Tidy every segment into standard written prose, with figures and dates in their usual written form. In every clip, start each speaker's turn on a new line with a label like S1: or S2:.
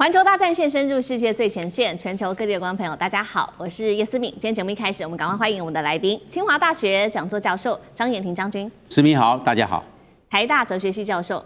S1: 環球大戰線深入世界最前線，全球各地的觀眾朋友，大家好，我是葉思敏。今天節目一開始，我們趕快歡迎我們的來賓，清華大學講座教授張延廷將軍。
S2: 思敏好，大家好。
S1: 台大哲學系教授。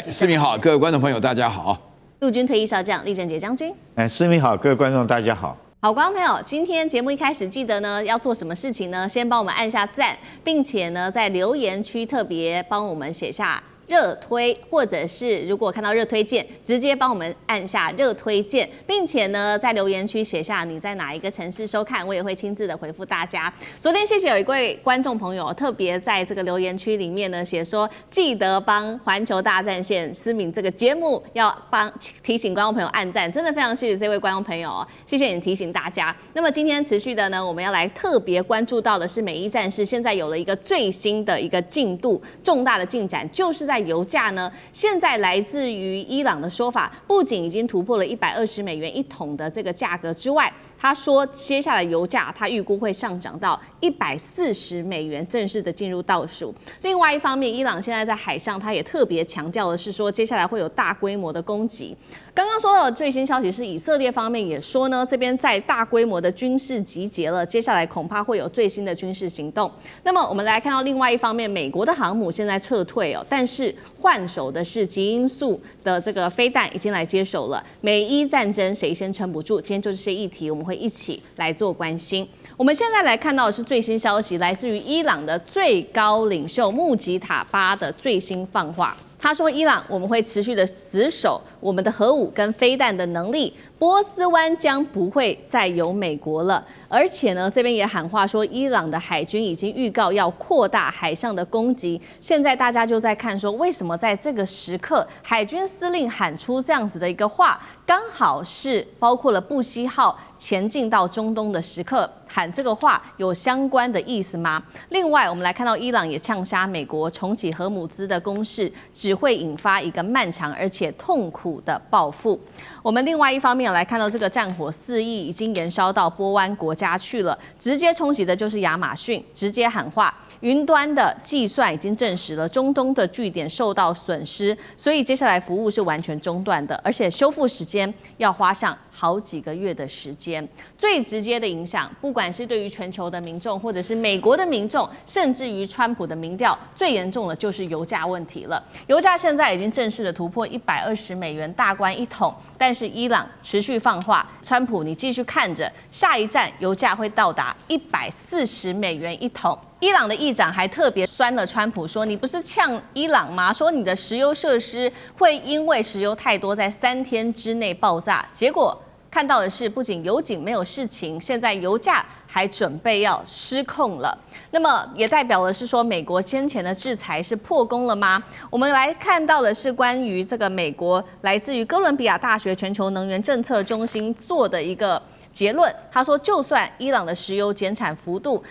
S3: 思敏好，各位觀眾朋友，大家好。
S1: 陸軍退役少將李正傑將軍。
S4: 思敏好，各位觀眾大家好。
S1: 好，觀眾朋友，今天節目一開始記得呢要做什麼事情呢？先幫我們按下讚，並且呢在留言區特別幫我們寫下熱推，或者是如果看到熱推鍵，直接幫我們按下熱推鍵，並且呢在留言區寫下你在哪一個城市收看，我也會親自的回復大家。昨天謝謝有一位觀眾朋友特別在這個留言區裡面呢寫說，記得幫環球大戰線思敏這個節目要幫提醒觀眾朋友按讚，真的非常謝謝這位觀眾朋友哦，謝謝你提醒大家。那麼今天持續的呢，我們要來特別關注到的是美伊戰事，現在有了一個最新的一個進度，重大的進展，就是在油價呢，現在來自於伊朗的說法，不僅已經突破了$120一桶的這個價格之外，他說接下來油價他預估會上漲到$140，正式的進入倒數。另外一方面，伊朗現在在海上，他也特別強調的是說，接下來會有大規模的攻擊。剛剛說到的最新消息是，以色列方面也說呢，這邊在大規模的軍事集結了，接下來恐怕會有最新的軍事行動。那麼我們來看到另外一方面，美國的航母現在撤退哦，但是換手的是極音速的這個飛彈已經來接手了。美伊戰爭誰先撐不住？今天就這些議題，我們會一起來做關心。我們現在來看到的是最新消息，來自於伊朗的最高領袖穆吉塔巴的最新放話。他說：“伊朗，我們會持續的死守我們的核武跟飛彈的能力，波斯灣將不會再有美國了。而且呢，這邊也喊話說，伊朗的海軍已經預告要擴大海上的攻擊。現在大家就在看說，為什麼在這個時刻，海軍司令喊出這樣子的一個話，剛好是包括了布希號前進到中東的時刻，喊這個話有相關的意思嗎？另外，我們來看到伊朗也嗆殺美國重啟核武茲的攻勢，只會引發一個漫長而且痛苦的報復。我們另外一方面來看到這個戰火肆意已經延燒到波灣國家去了，直接衝擊的就是亞馬遜，直接喊話，雲端的計算已經證實了中東的據點受到損失，所以接下來服務是完全中斷的，而且修復時間要花上好幾個月的時間。最直接的影響，不管是對於全球的民眾，或者是美國的民众，甚至於川普的民調，最嚴重的就是油價問題了。油價現在已經正式的突破$120大關一桶，但是伊朗持續放話，川普你繼續看着，下一站油價會到達$140一桶。伊朗的議長還特別酸了川普，說你不是嗆伊朗嗎？說你的石油設施會因為石油太多在3天之內爆炸，結果看到的是，不僅油井沒有事情，現在油價還準備要失控了。那麼也代表的是說，美國先前的制裁是破功了嗎？我們來看到的是關於這個美國來自於哥倫比亞大學全球能源政策中心做的一個結論，他說，就算伊朗的石油減產幅度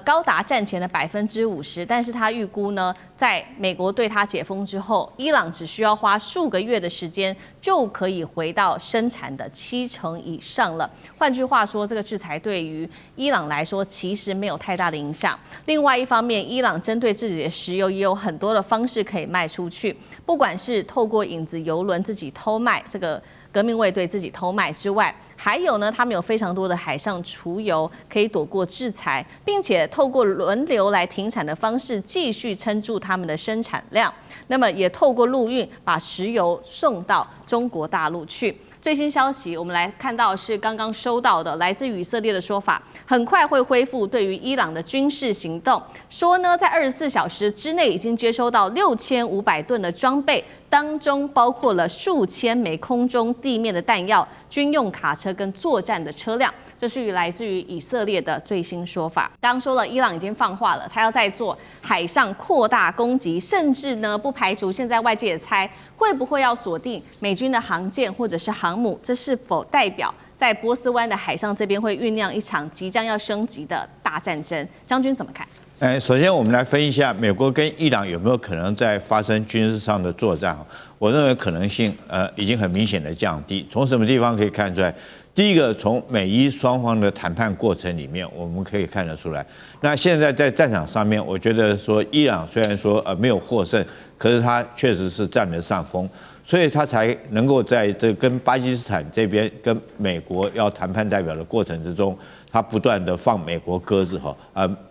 S1: 高達戰前的50%，但是他預估呢，在美國對他解封之後，伊朗只需要花數個月的時間就可以回到生產的70%以上了。換句話說，這個制裁對於伊朗來說其實沒有太大的影響。另外一方面，伊朗針對自己的石油也有很多的方式可以賣出去，不管是透過影子油輪自己偷賣，這個革命衛隊自己偷賣之外，還有呢，他們有非常多的海上儲油可以躲過制裁，並且透過輪流來停產的方式繼續撐住他們的生產量。那麼也透過陸運把石油送到中國大陸去。最新消息，我們來看到是剛剛收到的，來自於以色列的說法，很快會恢復对於伊朗的軍事行動。說呢，在24小時之內已經接收到6500噸的裝備，當中包括了數千枚空中、地面的彈藥、軍用卡車跟作戰的車輛。這是來自於以色列的最新說法。剛剛說了，伊朗已經放話了，他要再做海上擴大攻擊，甚至呢不排除現在外界也猜會不會要鎖定美軍的航艦或者是航母，這是否代表在波斯灣的海上這邊會醞釀一場即將要升級的大戰爭？將軍怎麼看？
S4: 首先我們來分析一下美國跟伊朗有沒有可能在發生軍事上的作戰。我認為可能性已經很明顯的降低。從什麼地方可以看出來？第一個，從美伊雙方的談判過程裡面，我們可以看得出來。那現在在戰場上面，我覺得說伊朗雖然說沒有獲勝，可是他確實是佔了上風。所以他才能夠在這跟巴基斯坦這邊跟美國要談判代表的過程之中，他不斷的放美國鴿子哈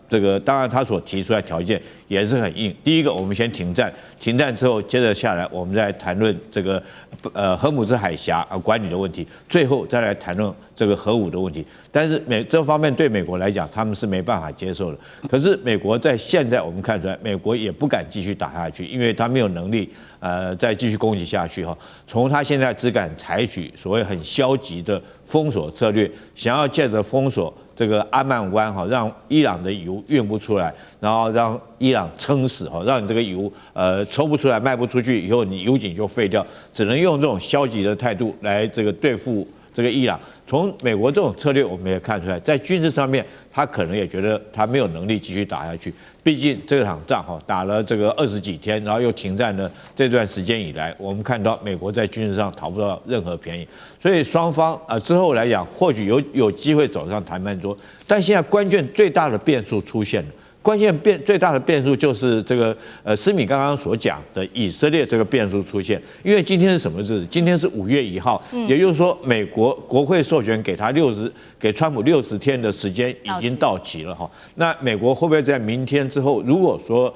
S4: 這個當然他所提出來的條件也是很硬。第一個，我們先停戰，停戰之後接着下來我們再談論這個荷姆茲海峽管理的問題，最後再來談論這個核武的問題。但是這方面對美國來講，他們是沒辦法接受的。可是美國在現在我們看出來，美國也不敢繼續打下去，因為他沒有能力再繼續攻擊下去哈。從他現在只敢採取所謂很消極的封鎖策略，想要借着封鎖這個阿曼灣哈，讓伊朗的油運不出來，然後讓伊朗撐死哈，讓你這個油抽不出來、賣不出去，以後你油井就廢掉，只能用這種消極的態度來這個對付這個伊朗。從美國這種策略，我們也看出來，在軍事上面，他可能也覺得他沒有能力繼續打下去。畢竟這場仗哈打了這個20幾天，然後又停戰了這段時間以來，我們看到美國在軍事上討不到任何便宜。所以雙方之後來講，或許有機會走上談判桌，但現在關鍵最大的變數出現了。關鍵最大的變數就是這個思敏剛剛所講的以色列這個變數出現，因為今天是什麼日子？今天是5月1號，也就是說美國國會授權給川普60天的時間已經到期了哈。那美國會不會在明天之後，如果說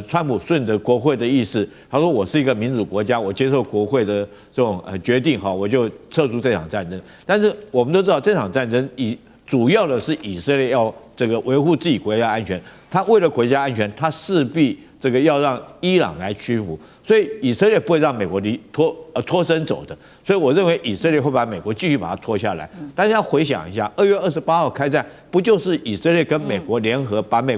S4: 川普順着國會的意思，他說我是一個民主國家，我接受國會的這種決定哈，我就撤出這場戰爭。但是我們都知道這場戰爭主要的是以色列要這個維護自己國家安全，他為了國家安全，他勢必這個要讓伊朗來屈服，所以以色列不會讓美國脫身走的，所以我認為以色列會把美國繼續把它拖下來。大家要回想一下，2月28號開戰，不就是以色列跟美國聯合把美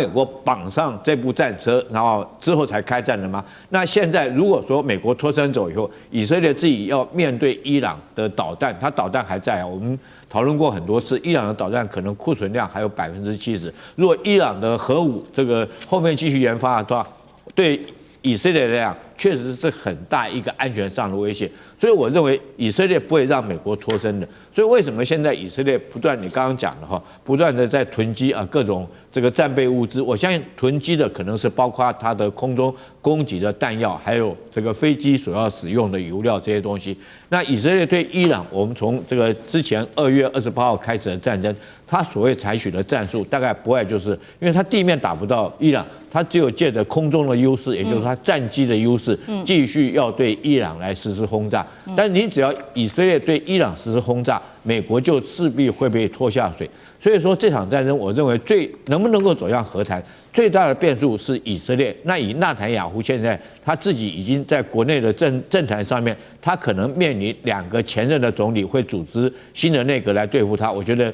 S4: 國綁上這部戰車，然後之後才開戰的嗎？那現在如果說美國脫身走以後，以色列自己要面對伊朗的導彈，它導彈還在啊，我們討論過很多次，伊朗的導彈可能庫存量還有70%。如果伊朗的核武這個後面繼續研發的話，對以色列來講確實是很大一個安全上的威脅。所以我認為以色列不會讓美國脫身的。所以為什麼現在以色列不斷，你剛剛講的哈，不斷的在囤積各種這個戰備物資？我相信囤積的可能是包括它的空中攻擊的彈藥，還有這個飛機所要使用的油料這些東西。那以色列對伊朗，我們從這個之前2月28號開始的戰爭，它所謂採取的戰術，大概不外就是因為它地面打不到伊朗，它只有借着空中的優勢，也就是它戰機的優勢，繼續要對伊朗來實施轟炸。但你只要以色列對伊朗實施轟炸，美國就勢必會被拖下水。所以說這場戰爭，我認為能不能夠走向和談，最大的變數是以色列。那以納坦雅胡現在他自己已經在國內的政壇上面，他可能面臨2個前任的總理會組織新的內閣來對付他。我覺得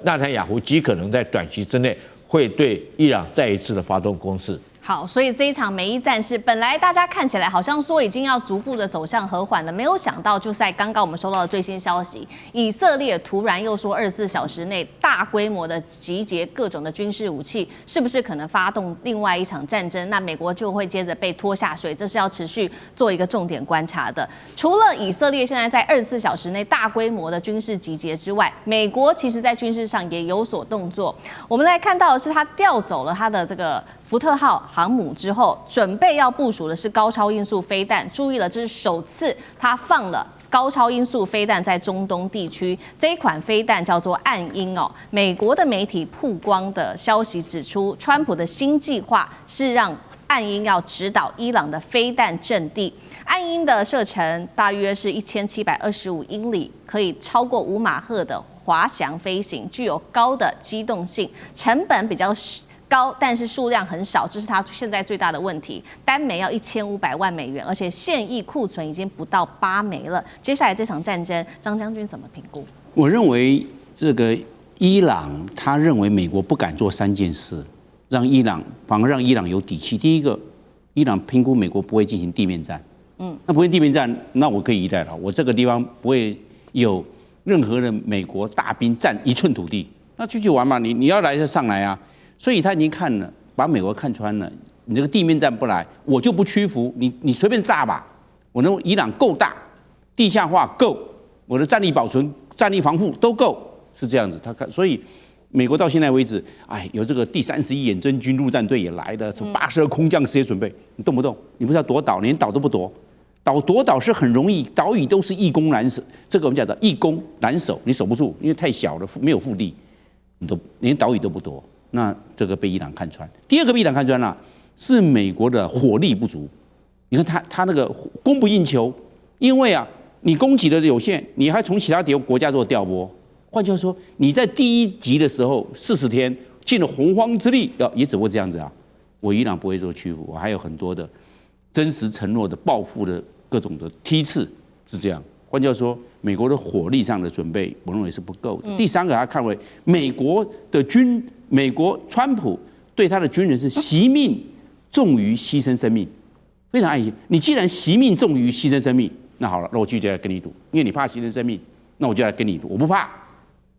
S4: 納坦雅胡極可能在短期之內會對伊朗再一次的發動攻勢。
S1: 好，所以這一場美伊戰事，本來大家看起來好像說已經要逐步的走向和緩了，沒有想到就在剛剛我們收到的最新消息，以色列突然又說24小時內大規模的集結各種的軍事武器，是不是可能發動另外一場戰爭？那美國就會接着被拖下水，這是要持續做一個重點觀察的。除了以色列現在在24小時內大規模的軍事集結之外，美國其實在軍事上也有所動作。我們來看到的是，他調走了他的這個福特號航母之後，準備要部署的是高超音速飛彈。注意了，這是首次他放了高超音速飛彈在中東地區。這一款飛彈叫做暗鷹哦。美國的媒體曝光的消息指出，川普的新計劃是讓暗鷹要指導伊朗的飛彈陣地。暗鷹的射程大約是1725英里，可以超過5馬赫的滑翔飛行，具有高的機動性，成本比較高，但是數量很少，這是它現在最大的問題。單枚要1500萬美元，而且現役庫存已經不到8枚了。接下來這場戰爭，張將軍怎麼評估？
S2: 我認為這個伊朗，他認為美國不敢做3件事，反而讓伊朗有底氣。第一個，伊朗評估美國不會進行地面戰，那不會地面戰，那我可以一帶了，我這個地方不會有任何的美國大兵占1寸土地，那繼續玩嘛，你要來就上來啊。所以他已經看了，把美國看穿了。你這個地面戰不來，我就不屈服。你隨便炸吧。我認為伊朗夠大，地下化夠，我的戰力保存、戰力防護都夠，是這樣子。他看，所以美國到現在為止，有這個第31遠征軍陸戰隊也來了，什麼82空降師也準備，你動不動？你不是要奪島，連島都不奪，奪島是很容易，島嶼都是易攻難守，這個我們講的易攻難守，你守不住，因為太小了，沒有腹地，你都連島嶼都不奪，那這個被伊朗看穿。第二個被伊朗看穿了，是美國的火力不足。你看他那個供不應求，因為你供給的有限，你還從其他國家做調撥。換句話說，你在第1集的時候40天盡了洪荒之力，也只會這樣子啊。我伊朗不會做屈服，我還有很多的真實承諾的報復的各種的梯次是這樣。換句話說，美國的火力上的準備，我認為是不夠的。第三個，他看為美國川普對他的軍人是惜命重於犧牲生命，非常愛惜。你既然惜命重於犧牲生命，那好了，那我拒絕來跟你賭，因为你怕犧牲生命，那我就來跟你賭，我不怕。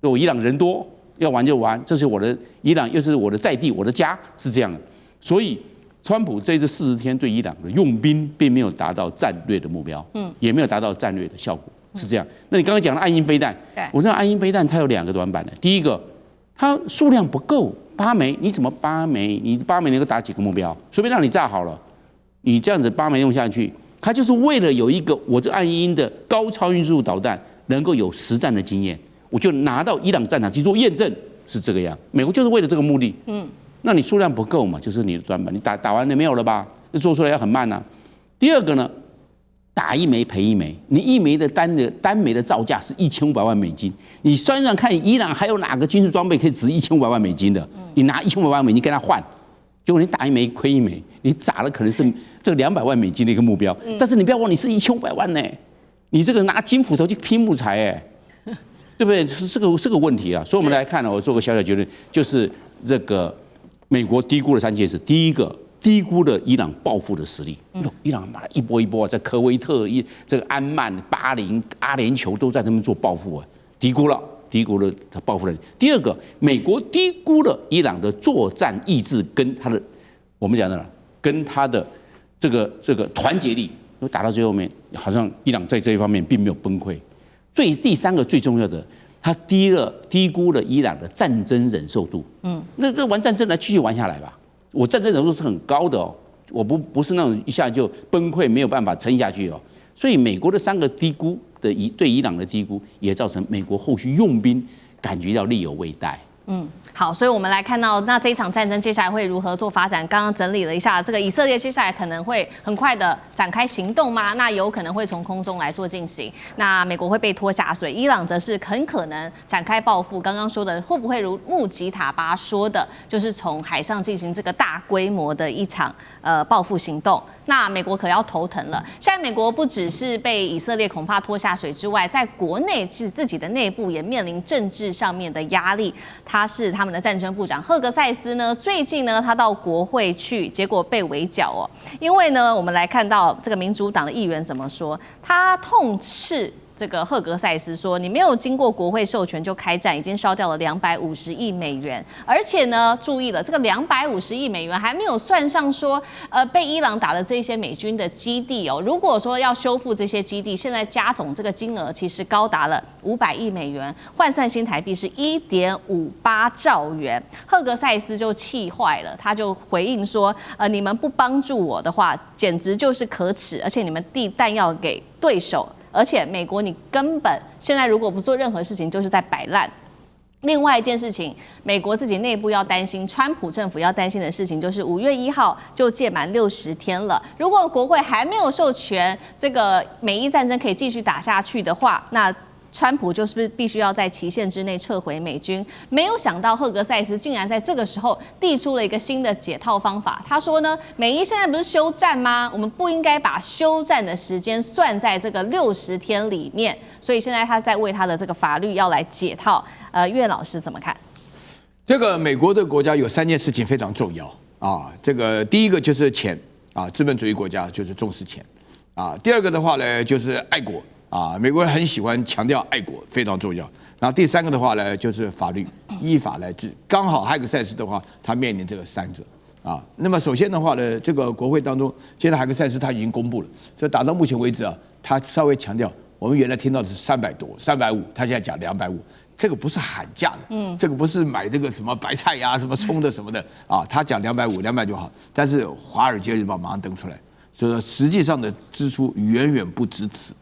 S2: 我伊朗人多，要玩就玩，這是我的伊朗，又是我的在地，我的家，是這樣的。所以，川普這40天對伊朗的用兵，並沒有達到戰略的目標，也沒有達到戰略的效果，是這樣。那你剛剛講的愛因飛彈，我知道愛因飛彈它有2個短板的，第一個，它數量不夠，8枚，你怎麼8枚？你8枚能夠打幾個目標？隨便讓你炸好了，你這樣子8枚用下去，它就是為了有一個我這愛因的高超音速導彈能夠有實戰的經驗。我就拿到伊朗戰場去做驗證，是這個樣。美國就是為了這個目的。那你數量不夠嘛，就是你的短板。你打完了沒有了吧？那做出來要很慢啊。第二個呢，打1枚賠1枚，你1枚的單枚的造價是1500萬美金。你算算看，伊朗還有哪個軍事裝備可以值1500萬美金的？你拿1500萬美金跟他換，結果你打1枚虧1枚，你砸了可能是這個200萬美金的一個目標。但是你不要忘，你是1500萬呢，你這個拿金斧頭去劈木材對不對？是個問題啊，所以我們來看呢，我做個小結論，就是這個美國低估了3件事。第一個，低估了伊朗報復的實力。伊朗媽的一波一波在科威特、這個安曼、巴林、阿聯酋都在他們做報復低估了他報復能力。第二個，美國低估了伊朗的作戰意志跟他的我們講的跟他的這個團結力，打到最後面，好像伊朗在這一方面並沒有崩潰。第三個最重要的，他低估了伊朗的戰爭忍受度。那玩戰爭來繼續玩下來吧。我戰爭忍受度是很高的哦，我不是那種一下就崩潰沒有辦法撐下去哦。所以美國的3個低估的對伊朗的低估，也造成美國後續用兵感覺到力有未逮。
S1: 好，所以我們來看到那這一場戰爭接下來會如何做發展。剛剛整理了一下，這個以色列接下來可能會很快的展開行動嗎？那有可能會從空中來做進行。那美國會被拖下水，伊朗則是很可能展開報復。剛剛說的會不會如穆吉塔巴說的，就是從海上進行這個大規模的一場報復行動？那美國可要頭疼了。現在美國不只是被以色列恐怕拖下水之外，在國內其實自己的內部也面臨政治上面的壓力。他是他們的戰爭部長赫格塞斯呢，最近呢他到國會去，結果被圍剿哦。因為呢，我們來看到這個民主黨的議員怎麼說，他痛斥這個赫格塞斯說，你沒有經過國會授權就開戰，已經燒掉了250億美元，而且呢，注意了，這個250億美元還沒有算上說，被伊朗打的這些美軍的基地哦。如果說要修復這些基地，現在加總這個金額其實高達了500億美元，換算新台幣是1.58兆元。赫格塞斯就氣壞了，他就回應說，你們不幫助我的話，簡直就是可恥，而且你们遞彈藥給對手。而且美國，你根本現在如果不做任何事情，就是在擺爛。另外一件事情，美國自己內部要擔心，川普政府要擔心的事情，就是5月1號就屆滿60天了。如果國會還沒有授權這個美伊戰爭可以繼續打下去的話，那川普就是必須要在期限之內撤回美軍。沒有想到赫格塞斯竟然在這個時候遞出了一個新的解套方法。他說呢，美伊現在不是休戰嗎？我們不應該把休戰的時間算在這個60天裡面。所以現在他在為他的這個法律要來解套。岳老師怎麼看？
S3: 這個美國的國家有3件事情非常重要啊。這個第一個就是錢啊，資本主義國家就是重視錢啊。第二個的話呢，就是愛國。美國人很喜歡強調愛國，非常重要。然後第3個的話呢，就是法律，依法來治。剛好海格塞斯的話，他面臨這個3者那麼首先的話呢，這個國會當中，現在海格塞斯他已經公布了，所以打到目前為止他稍微強調，我們原來聽到的是300多、350，他現在講250，這個不是喊價的，這個不是買這個什麼白菜呀、什麼蔥的什麼的啊，他講250就好，但是《華爾街日報》馬上登出來，所以說實際上的支出遠遠不止此。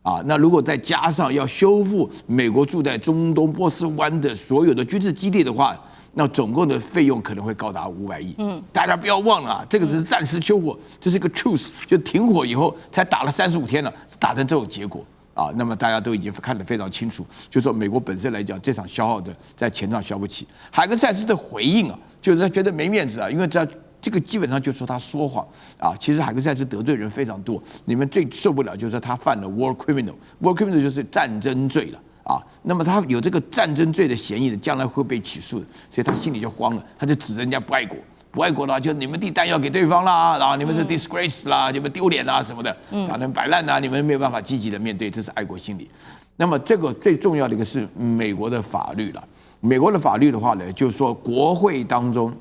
S3: 啊，那如果再加上要修復美國駐在中東波斯灣的所有的軍事基地的話，那總共的費用可能會高達500億。大家不要忘了啊，這個只是暫時休火，這是一個 truce， 就停火以後才打了35天了，打成這種結果啊。那麼大家都已经看得非常清楚，就是說美國本身來講，這場消耗的在錢上消不起。海格塞斯的回應啊，就是他覺得沒面子啊，因為這個基本上就是說他說謊啊，其實海格塞斯得罪人非常多，你們最受不了就是說他犯了 war criminal 就是戰爭罪了啊。那麼他有這個戰爭罪的嫌疑的，将來會被起訴的，所以他心裡就慌了，他就指人家不愛國，不愛國的話就你們遞彈藥給對方啦，然後你們是 disgrace 啦，你們丟臉啦什麼的，啊，你們擺爛啦，你們沒有辦法積極的面對，這是愛國心理。那麼這個最重要的一個是美國的法律了，美國的法律的話呢，就是說國會當中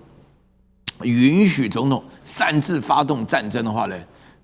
S3: 允許總統擅自發動戰爭的話呢，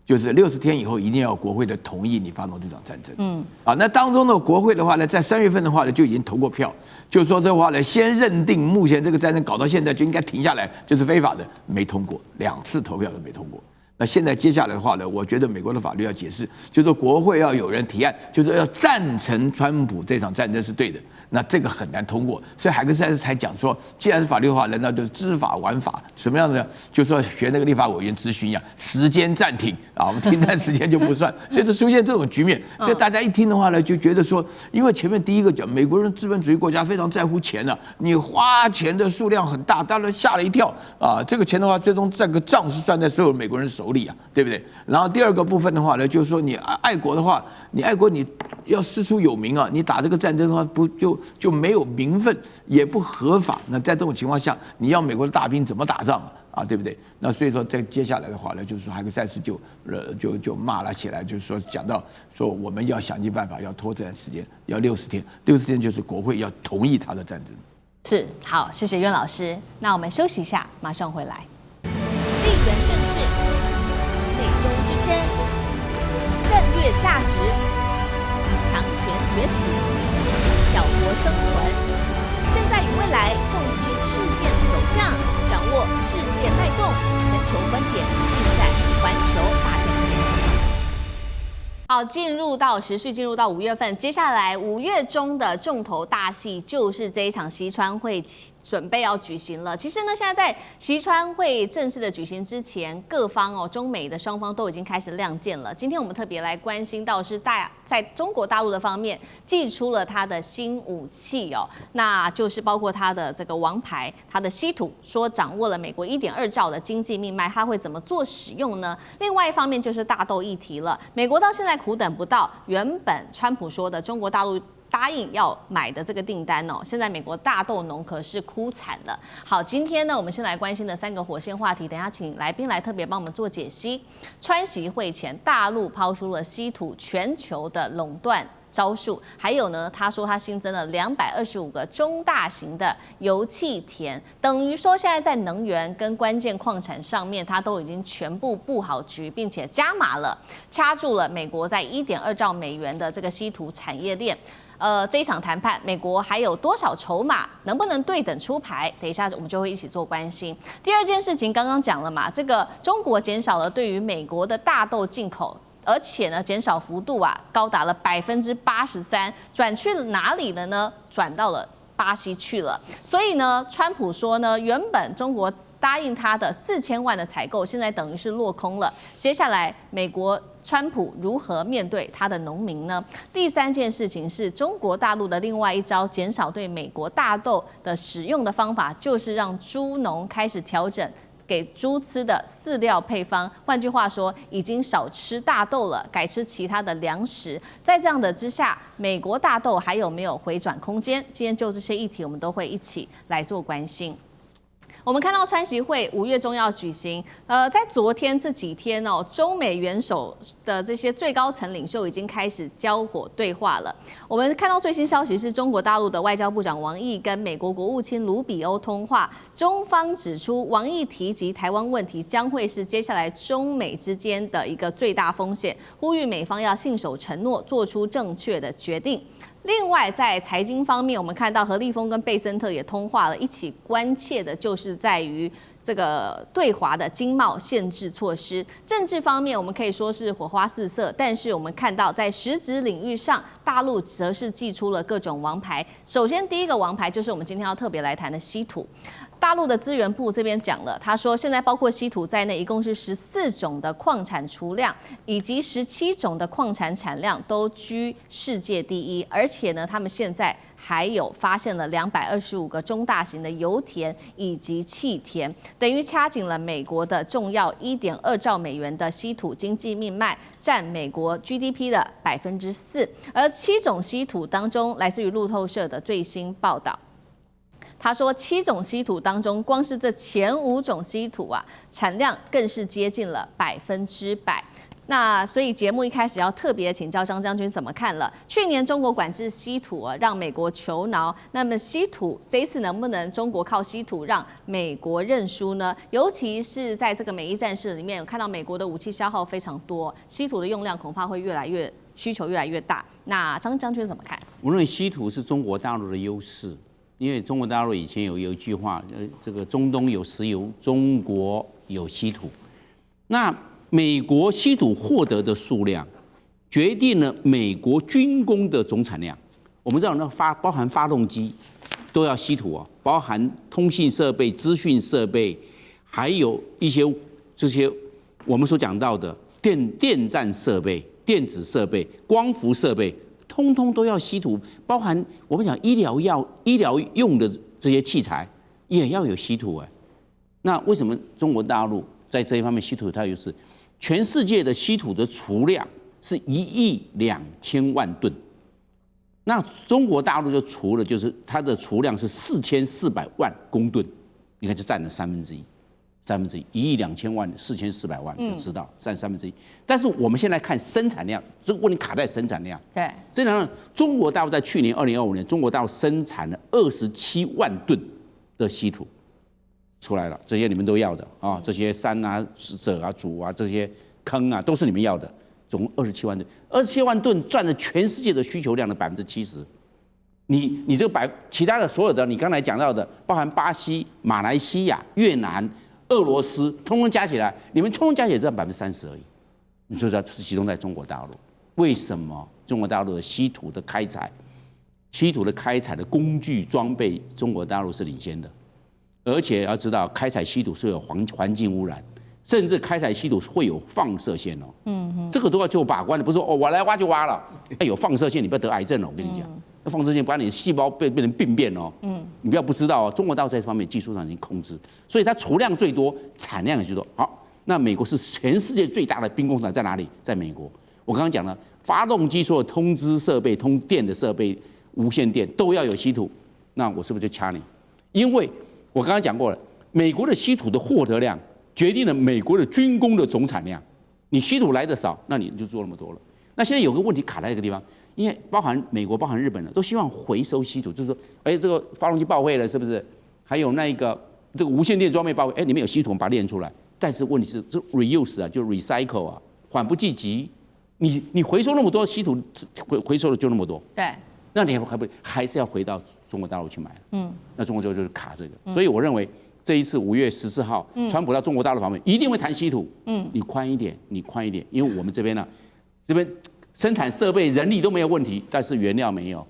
S3: 就是60天以後一定要有國會的同意你發动這场戰爭。那當中的國會的話呢，在3月份的話呢就已經投過票，就是說這話呢，先認定目前這個戰爭搞到現在就應該停下來，就是非法的，沒通過，2次投票都沒通過。那現在接下來的話呢，我覺得美國的法律要解釋，就是說國會要有人提案，就是要贊成川普這場戰爭是對的。那這個很難通過，所以海格塞斯才講說，既然是法律的話，難道就是知法玩法？什麼樣的？就是說學那個立法委員質詢一樣，時間暫停啊，我們停戰時間就不算，所以就出現這種局面。所以大家一聽的話呢，就覺得說，因為前面第一個講，美國人資本主義國家非常在乎錢啊，你花錢的數量很大，當然嚇了一跳啊。這個錢的話，最終這個賬是算在所有美國人手裡啊，對不對？然後第二個部分的話呢，就是說你愛國的話，你愛國你要師出有名啊，你打這個戰爭的話，不就沒有名分，也不合法。那在這種情況下，你要美國的大兵怎麼打仗啊？对不對？那所以說，在接下來的話呢，就是說海格塞斯就罵了起來，就是說講到說我們要想盡辦法要拖這段時間，要60天，60天就是國會要同意他的戰爭。
S1: 是，好，謝謝苑老師。那我們休息一下，馬上回来。地緣政治、美中之爭、戰略價值、強權崛起、小國生存，現在與未來洞悉事件走向，掌握世界脈動，全球觀點，盡在環球大戰線。好，進入到5月份，接下來5月中的重頭大戲就是這一場習川會準備要舉行了。其實呢，現在在習川會正式的舉行之前，各方中美的雙方都已經開始亮劍了。今天我們特別來關心到是在中國大陸的方面祭出了他的新武器那就是包括他的這個王牌，他的稀土，說掌握了美國1.2兆的經濟命脈，他會怎麼做使用呢？另外一方面就是大豆議題了，美國到現在苦等不到原本川普說的中國大陸答應要買的這個訂單現在美國大豆農可是哭慘了。好，今天呢，我們先來關心的3個火線話題，等一下請來賓來特別幫我們做解析。川習會前，大陸拋出了稀土全球的壟斷招數，還有呢，他說他新增了225個中大型的油氣田，等於說現在在能源跟關鍵礦產上面，他都已經全部布好局，並且加碼了，掐住了美國在1.2兆美元的這個稀土產業鏈。這一場談判，美國還有多少籌碼，能不能對等出牌？等一下我們就會一起做關心。第二件事情剛剛講了嘛，這個中國減少了對於美國的大豆進口。而且呢，減少幅度高達了83%，轉去了哪裡了呢？轉到了巴西去了。所以呢，川普說呢，原本中國答應他的4000萬的採購，現在等於是落空了。接下來，美國川普如何面對他的農民呢？第三件事情是中國大陸的另外一招，減少對美國大豆的使用的方法，就是讓豬農開始調整給豬吃的飼料配方，換句話說，已經少吃大豆了，改吃其他的糧食。在這樣的之下，美國大豆還有沒有回轉空間？今天就這些議題，我們都會一起來做關心。我們看到川習會5月中要舉行，在昨天這幾天中美元首的這些最高層領袖已經開始交火對話了。我們看到最新消息是中國大陸的外交部長王毅跟美國國務卿盧比歐通話，中方指出，王毅提及台灣問題將會是接下來中美之間的一個最大風險，呼籲美方要信守承諾，做出正確的決定。另外，在財經方面，我們看到何立峰跟貝森特也通話了，一起關切的就是在於這個對華的經貿限制措施。政治方面，我們可以說是火花四射，但是我們看到在實質領域上，大陸則是祭出了各種王牌。首先，第一個王牌就是我們今天要特別來談的稀土。大陸的資源部這邊講了，他說現在包括稀土在內，一共是14種的礦產儲量，以及17種的礦產產量都居世界第一，而且呢，他們現在還有發現了225個中大型的油田以及氣田，等於掐緊了美國的重要1.2兆美元的稀土經濟命脈，佔美國 GDP 的4%。而7種稀土當中，來自於路透社的最新報道。他說，7種稀土當中，光是這前5種稀土啊，產量更是接近了100%。那所以節目一開始要特別請教張將軍怎麼看了？去年中國管制稀土啊，讓美國求饒。那麼稀土這一次能不能中國靠稀土讓美國認輸呢？尤其是在這個美伊戰事裡面，有看到美國的武器消耗非常多，稀土的用量恐怕會需求越來越大。那張將軍怎麼看？
S2: 我認為稀土是中國大陸的優勢。因為中國大陸以前有一句話，這個中東有石油，中國有稀土。那美國稀土獲得的數量，決定了美國軍工的總產量。我們知道，那包含發動機都要稀土啊，包含通信設備、資訊設備，還有一些這些我們所講到的電站設備、電子設備、光伏設備。通通都要稀土，包含我們講醫療用的這些器材也要有稀土哎。那為什麼中國大陸在這一方面稀土它有優勢？全世界的稀土的儲量是1.2億噸，那中國大陸就除了就是它的儲量是4400萬公噸，你看就佔了1/3。1.2億4400萬就知道占1/3。但是我們現在看生產量，這個問題卡在生產量。
S1: 對，
S2: 生產量，中國大陸在去年2025年，中國大陸生產了27萬噸的稀土出來了，這些你們都要的啊，這些山啊、者啊、主啊、這些坑啊，都是你們要的，總共27萬噸，27萬噸占了全世界的需求量的70%。你這個其他的所有的，你剛才講到的，包含巴西、馬來西亞、越南、俄羅斯，通通加起來，你们通通加起來只占30%而已。你就知道是集中在中國大陸。為什麼中國大陸的稀土的開採、的工具裝備，中國大陸是領先的？而且要知道，開採稀土是有環境污染，甚至開採稀土会有放射線哦。這個都要做把關的，不是說我來挖就挖了。有放射線，你不要得癌症了。我跟你講。放射線把你的細胞變成病變哦，你不要不知道哦。中國大陸在這方面技術上已經控制，所以它儲量最多，產量也最多。好，那美國是全世界最大的兵工廠在哪裡？在美國。我剛剛講了，發動機所有通知設備、通電的設備、無線電都要有稀土，那我是不是就掐你？因為我剛剛講過了，美國的稀土的獲得量決定了美國的軍工的總產量。你稀土來的少，那你就做那麼多了。那現在有個問題卡在這個地方。因為包含美國、包含日本的都希望回收稀土，就是說，這個發動機報廢了，是不是？還有那個這個無線電裝備報廢，裡面有稀土，我們把它煉出來。但是問題是，這 reuse 啊，就 recycle 啊，緩不濟急。你回收那麼多稀土，回收的就那麼多。對。那你還是要回到中國大陸去買。那中國就是卡這個。所以我認為這一次5月14號，川普到中國大陸訪問，一定會談稀土。你寬一點，因為我們這邊呢，生產設備、人力都沒有問題，但是原料沒有。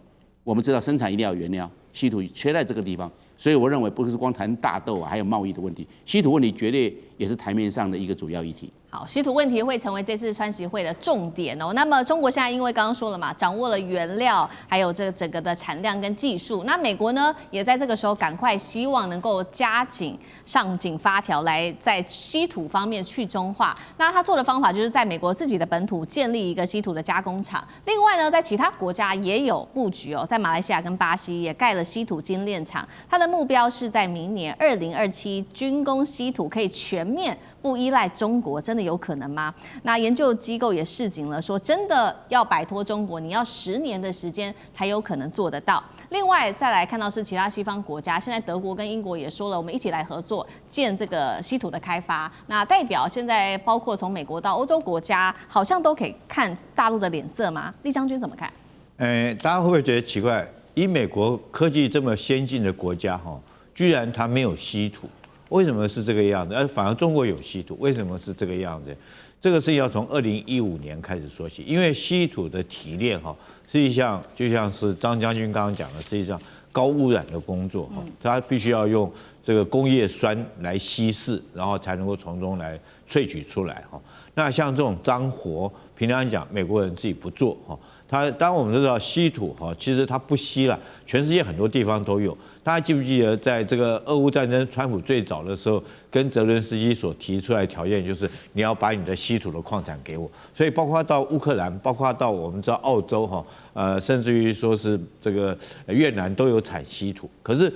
S2: 我們知道生產一定要有原料，稀土缺在這個地方，所以我認為不是光談大豆啊，還有貿易的問題，稀土問題絕對也是台面上的一個主要議題。
S1: 好，稀土問題會成為這次川習會的重點哦。那麼中國現在因為剛剛說了嘛，掌握了原料，還有這個整個的產量跟技術。那美國呢，也在這個時候趕快希望能夠加緊上緊發條，來在稀土方面去中化。那他做的方法就是在美國自己的本土建立一個稀土的加工廠。另外呢，在其他國家也有布局哦，在馬來西亞跟巴西也蓋了稀土精煉廠。他的目標是在明年2027軍工稀土可以全面不依賴中國，真的有可能嗎？那研究機構也示警了，說真的要擺脫中國，你要10年的時間才有可能做得到。另外再來看到是其他西方國家，現在德國跟英國也說了，我們一起來合作建這個稀土的開發。那代表現在包括從美國到歐洲國家，好像都可以看大陸的臉色嗎？厲將軍怎麼看？
S4: 大家會不會覺得奇怪？以美國科技這麼先進的國家，居然它沒有稀土，為什麼是這個樣子？而反而中國有稀土，為什麼是這個樣子？這個是要從2015年開始說起，因為稀土的提煉是一項就像是張將軍剛剛講的，是一項高污染的工作它必須要用這個工業酸來稀釋，然後才能夠從中來萃取出來那像這種髒活，平常講美國人自己不做當然我們都知道稀土其實它不稀了，全世界很多地方都有。大家記不記得，在這個俄烏戰爭，川普最早的時候跟澤倫斯基所提出來的條件就是你要把你的稀土的礦產給我。所以包括到烏克蘭，包括到我們知道澳洲甚至於說是這個越南都有產稀土。可是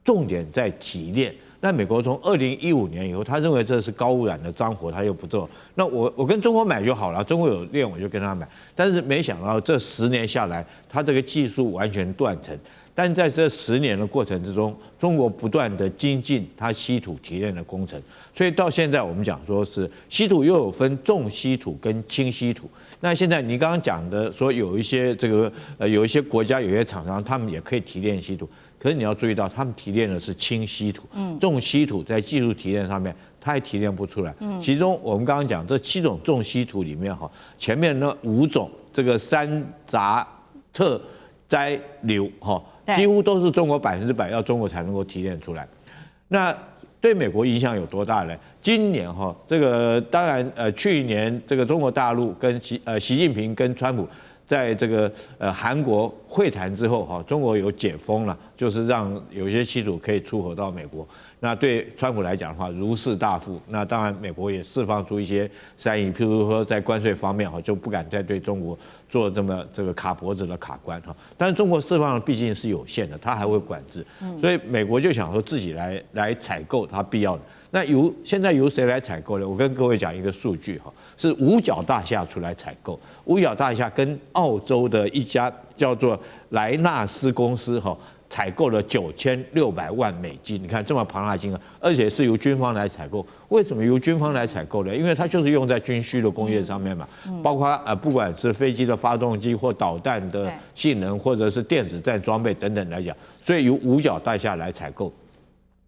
S4: 重點在提煉。那美國從2015年以後，他認為這是高污染的髒活，他又不做。那我跟中國買就好了，中國有煉我就跟他買。但是沒想到這10年下來，他這個技術完全斷層。但在這10年的過程之中，中國不斷的精進它稀土提煉的工程，所以到現在我們講說是稀土又有分重稀土跟輕稀土。那現在你剛剛講的說有一些有一些國家有些廠商他們也可以提煉稀土，可是你要注意到他們提煉的是輕稀土，重稀土在技術提煉上面它還提煉不出來。其中我們剛剛講這7種重稀土裡面前面那5種這個三雜特摘硫幾乎都是中國100%要中國才能夠提煉出來。那對美國影響有多大呢？今年這個當然去年這個中國大陸跟習近平跟川普在這個韓國會談之後中國有解封了，就是讓有些稀土可以出口到美國。那對川普來講的話，如釋大負。那當然，美國也釋放出一些善意，譬如說在關稅方面就不敢再對中國做這個卡脖子的卡關但是中國釋放的畢竟是有限的，它還會管制。所以美國就想說自己來採購它必要的。那現在由誰來採購呢？我跟各位講一個數據是五角大廈出來採購。五角大廈跟澳洲的一家叫做萊納斯公司採購了9600萬美金，你看這麼龐大金額，而且是由軍方來採購。為什麼由軍方來採購呢？因為它就是用在軍需的工業上面嘛，包括不管是飛機的發動機或導彈的性能，或者是電子戰裝備等等來講，所以由五角大廈來採購。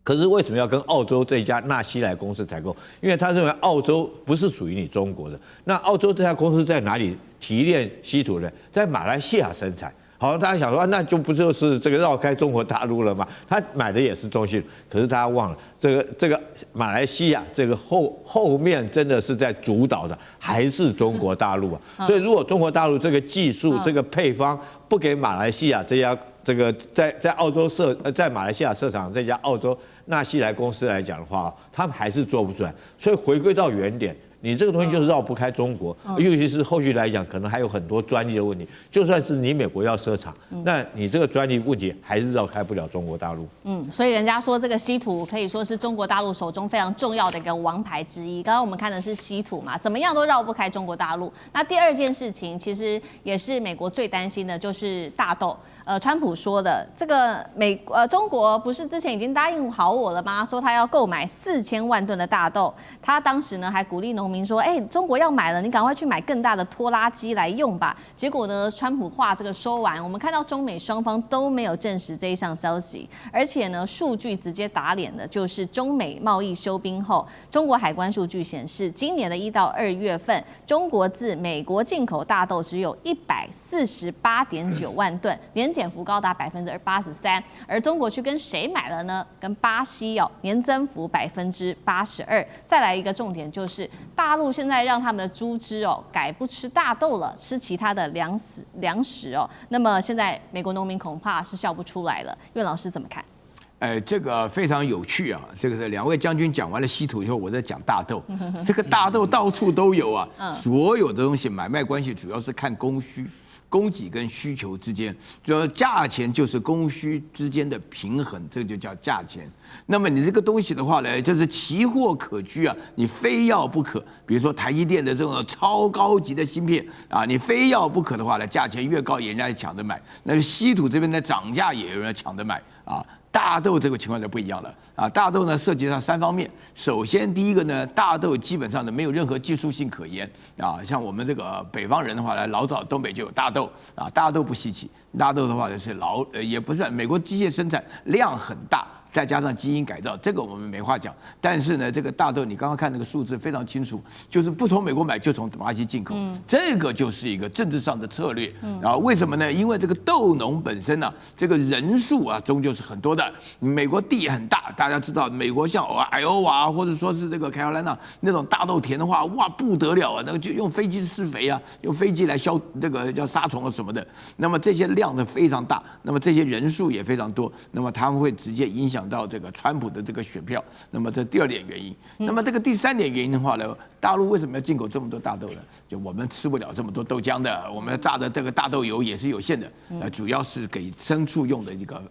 S4: 可是為什麼要跟澳洲這一家納西萊公司採購？因為他認為澳洲不是屬於你中國的。那澳洲這家公司在哪裡提煉稀土呢？在馬來西亞生產。好，大家想說，那就不就是這個繞開中國大陸了嗎？他買的也是重稀土，可是大家忘了，這個馬來西亞這個後面真的是在主導的還是中國大陸啊。所以如果中國大陸這個技術、這個配方不給馬來西亞這家這個在澳洲在馬來西亞設廠這家澳洲納西萊公司來講的話，他們還是做不出來。所以回歸到原點。你這個東西就是繞不開中國，尤其是後續來講，可能還有很多專利的問題。就算是你美國要設廠，那你這個專利問題還是繞開不了中國大陸。
S1: 所以人家說這個稀土可以說是中國大陸手中非常重要的一個王牌之一。剛剛我們看的是稀土嘛，怎麼樣都繞不開中國大陸。那第二件事情，其實也是美國最擔心的，就是大豆。川普說的這個中國不是之前已經答應好我了嗎？說他要購買4000萬噸的大豆，他當時呢還鼓勵農民說，中國要買了，你趕快去買更大的拖拉機來用吧。結果呢，川普話這個說完，我們看到中美雙方都沒有證實這一項消息，而且呢，數據直接打臉的就是中美貿易休兵後，中國海關數據顯示，今年的1到2月份，中國自美國進口大豆只有148.9萬噸，減幅高達83%，而中國去跟誰買了呢？跟巴西年增幅82%。再來一個重點就是大陸現在讓他們的豬隻改不吃大豆了，吃其他的糧食那麼現在美國農民恐怕是笑不出來了。苑老師怎麼看？
S3: 這個非常有趣啊！這個是兩位將軍講完了稀土以後，我在講大豆。這個大豆到處都有啊，所有的東西買賣關係主要是看供需。供給跟需求之間，主要價錢就是供需之間的平衡，這就叫價錢。那麼你這個東西的話呢，就是奇貨可居啊，你非要不可。比如說台積電的這種超高級的芯片啊，你非要不可的話呢，價錢越高，人家也搶着買。那稀土這邊的漲價也有人搶着買啊。大豆這個情況就不一樣了啊，大豆呢涉及到3方面。首先，第一個呢，大豆基本上呢沒有任何技術性可言啊，像我們這個北方人的話呢，老早東北就有大豆啊，大豆不稀奇，大豆的話就是也不算美國機械生產量很大。再加上基因改造，這個我們沒話講。但是呢，這個大豆你剛剛看那個數字非常清楚，就是不從美國買，就從巴西進口，這個就是一個政治上的策略。然後為什麼呢？因為這個豆農本身呢，這個人數啊，終究是很多的。美國地也很大，大家知道，美國像艾歐瓦或者說是這個凱羅來納那種大豆田的話，哇不得了啊，那個就用飛機施肥啊，用飛機來消這個叫殺蟲啊什麼的。那麼這些量呢非常大，那麼這些人數也非常多，那麼他們會直接影響到這個川普的這個選票，那麼這第2點原因。那麼這個第3點原因的話呢，大陸為什麼要進口這麼多大豆呢？就我們吃不了這麼多豆漿的，我們榨的這個大豆油也是有限的，主要是給牲畜用的一個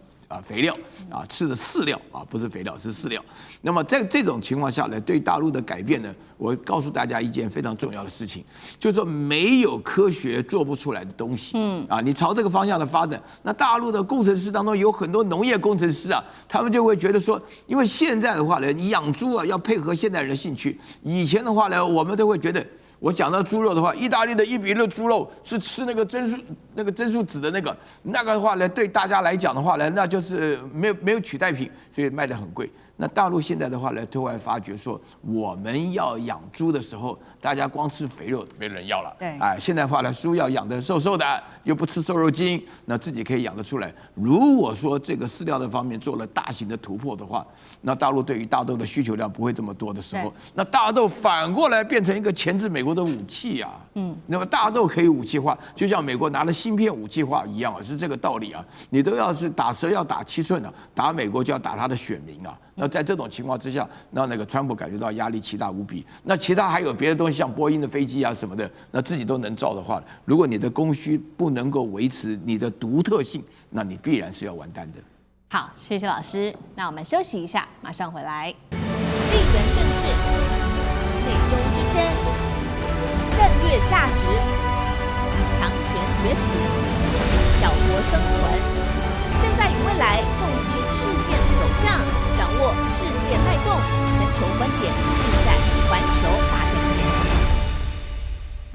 S3: 肥料啊，吃的飼料啊，不是肥料是飼料。那麼在這種情況下呢，對大陸的改變呢，我告訴大家一件非常重要的事情，就是說沒有科學做不出來的東西。你朝這個方向的發展，那大陸的工程師當中有很多農業工程師啊，他們就會覺得說，因為現在的話呢，你養豬啊要配合現代人的興趣，以前的話呢，我們都會覺得。我講到豬肉的話，意大利的1比6豬肉是吃那個真樹脂的那個的話呢，對大家來講的話呢，那就是沒有取代品，所以賣得很貴。那大陸現在的話呢，突然發覺說，我們要養豬的時候，大家光吃肥肉沒人要了。對，現在的話呢，豬要養得瘦瘦的，又不吃瘦肉精，那自己可以養得出來。如果說這個飼料的方面做了大型的突破的話，那大陸對於大豆的需求量不會這麼多的時候，那大豆反過來變成一個鉗制美國的武器啊。那麼大豆可以武器化，就像美國拿了芯片武器化一樣啊，是這個道理啊。你都要是打蛇要打7寸啊，打美國就要打他的選民啊。那在這種情況之下，那個川普感覺到壓力奇大無比。那其他還有別的東西，像波音的飛機啊什麼的，那自己都能造的話，如果你的供需不能夠維持你的獨特性，那你必然是要完蛋的。
S1: 好，謝謝老師。那我們休息一下，馬上回來。地緣政治、美洲之爭、戰略價值、強權崛起、小國生存。現在與未來洞悉事件走向，掌握世界脈動，全球觀點盡在環球大戰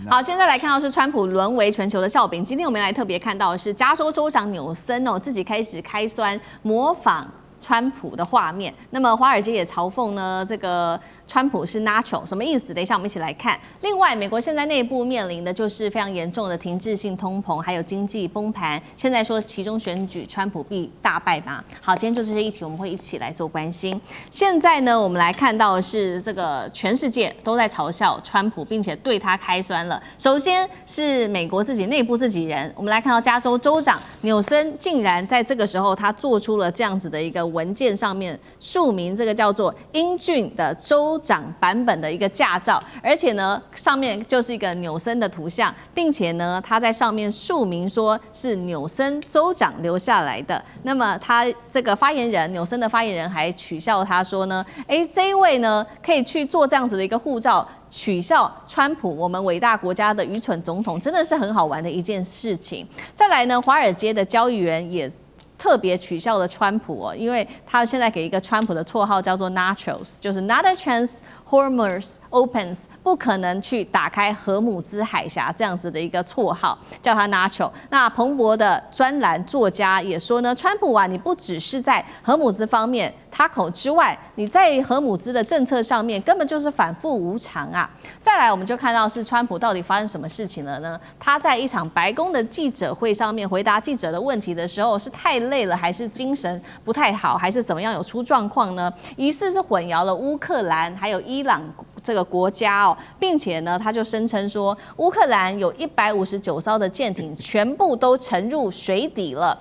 S1: 線。好，現在來看到是川普淪為全球的笑柄。今天我們來特別看到的是加州州長紐森自己開始開酸，模仿川普的畫面。那麼華爾街也嘲諷呢，這個川普是 Nacho， 什麼意思？等一下我們一起來看。另外，美國現在內部面臨的就是非常嚴重的停滯性通膨，還有經濟崩盤。現在說期中選舉，川普必大敗嗎？好，今天就這些議題，我們會一起來做關心。現在呢，我們來看到的是這個全世界都在嘲笑川普，並且對他開酸了。首先是美國自己內部自己人，我們來看到加州州長紐森竟然在這個時候，他做出了這樣子的一個文件，上面署名這個叫做英俊的州長版本的一個駕照，而且呢，上面就是一個紐森的圖像，並且呢，他在上面署名說是紐森州長留下來的。那麼他這個發言人，紐森的發言人還取笑他說呢，這一位呢可以去做這樣子的一個護照，取笑川普我們偉大國家的愚蠢總統，真的是很好玩的一件事情。再來呢，華爾街的交易員也特別取笑了川普因為他現在給一個川普的綽號叫做 Nachos， 就是 Not a chance Hormuz opens， 不可能去打開荷姆茲海峽這樣子的一個綽號，叫他 Nacho。那彭博的專欄作家也說呢，川普你不只是在荷姆茲方面Taco之外，你在荷姆茲的政策上面根本就是反覆無常啊。再來，我們就看到是川普到底發生什麼事情了呢？他在一場白宮的記者會上面回答記者的問題的時候，是太累了，還是精神不太好，還是怎麼樣有出狀況呢？疑似是混淆了烏克蘭還有伊朗這個國家並且呢，他就聲稱說烏克蘭有159艘的艦艇全部都沉入水底了。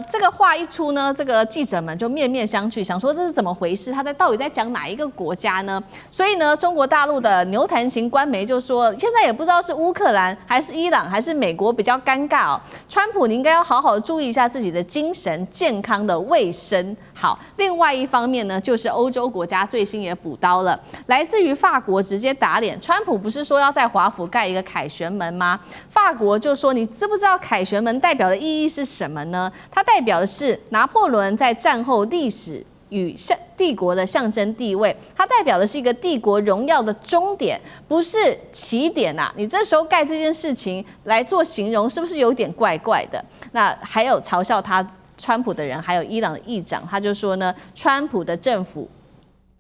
S1: 這個話一出呢，這個記者們就面面相覷，想說這是怎麼回事？他到底在講哪一個國家呢？所以呢，中國大陸的牛壇型官媒就說，現在也不知道是烏克蘭還是伊朗還是美國比較尷尬川普，你應該要好好注意一下自己的精神健康的衛生，好，另外一方面呢，就是歐洲國家最新也補刀了，來自於法國直接打臉，川普不是說要在華府蓋一個凱旋門嗎？法國就說，你知不知道凱旋門代表的意義是什麼呢？它代表的是拿破崙在戰後歷史與帝國的象徵地位，它代表的是一個帝國榮耀的終點，不是起點啊！你這時候蓋這件事情來做形容，是不是有點怪怪的？那還有嘲笑他川普的人，還有伊朗的議長，他就說呢，川普的政府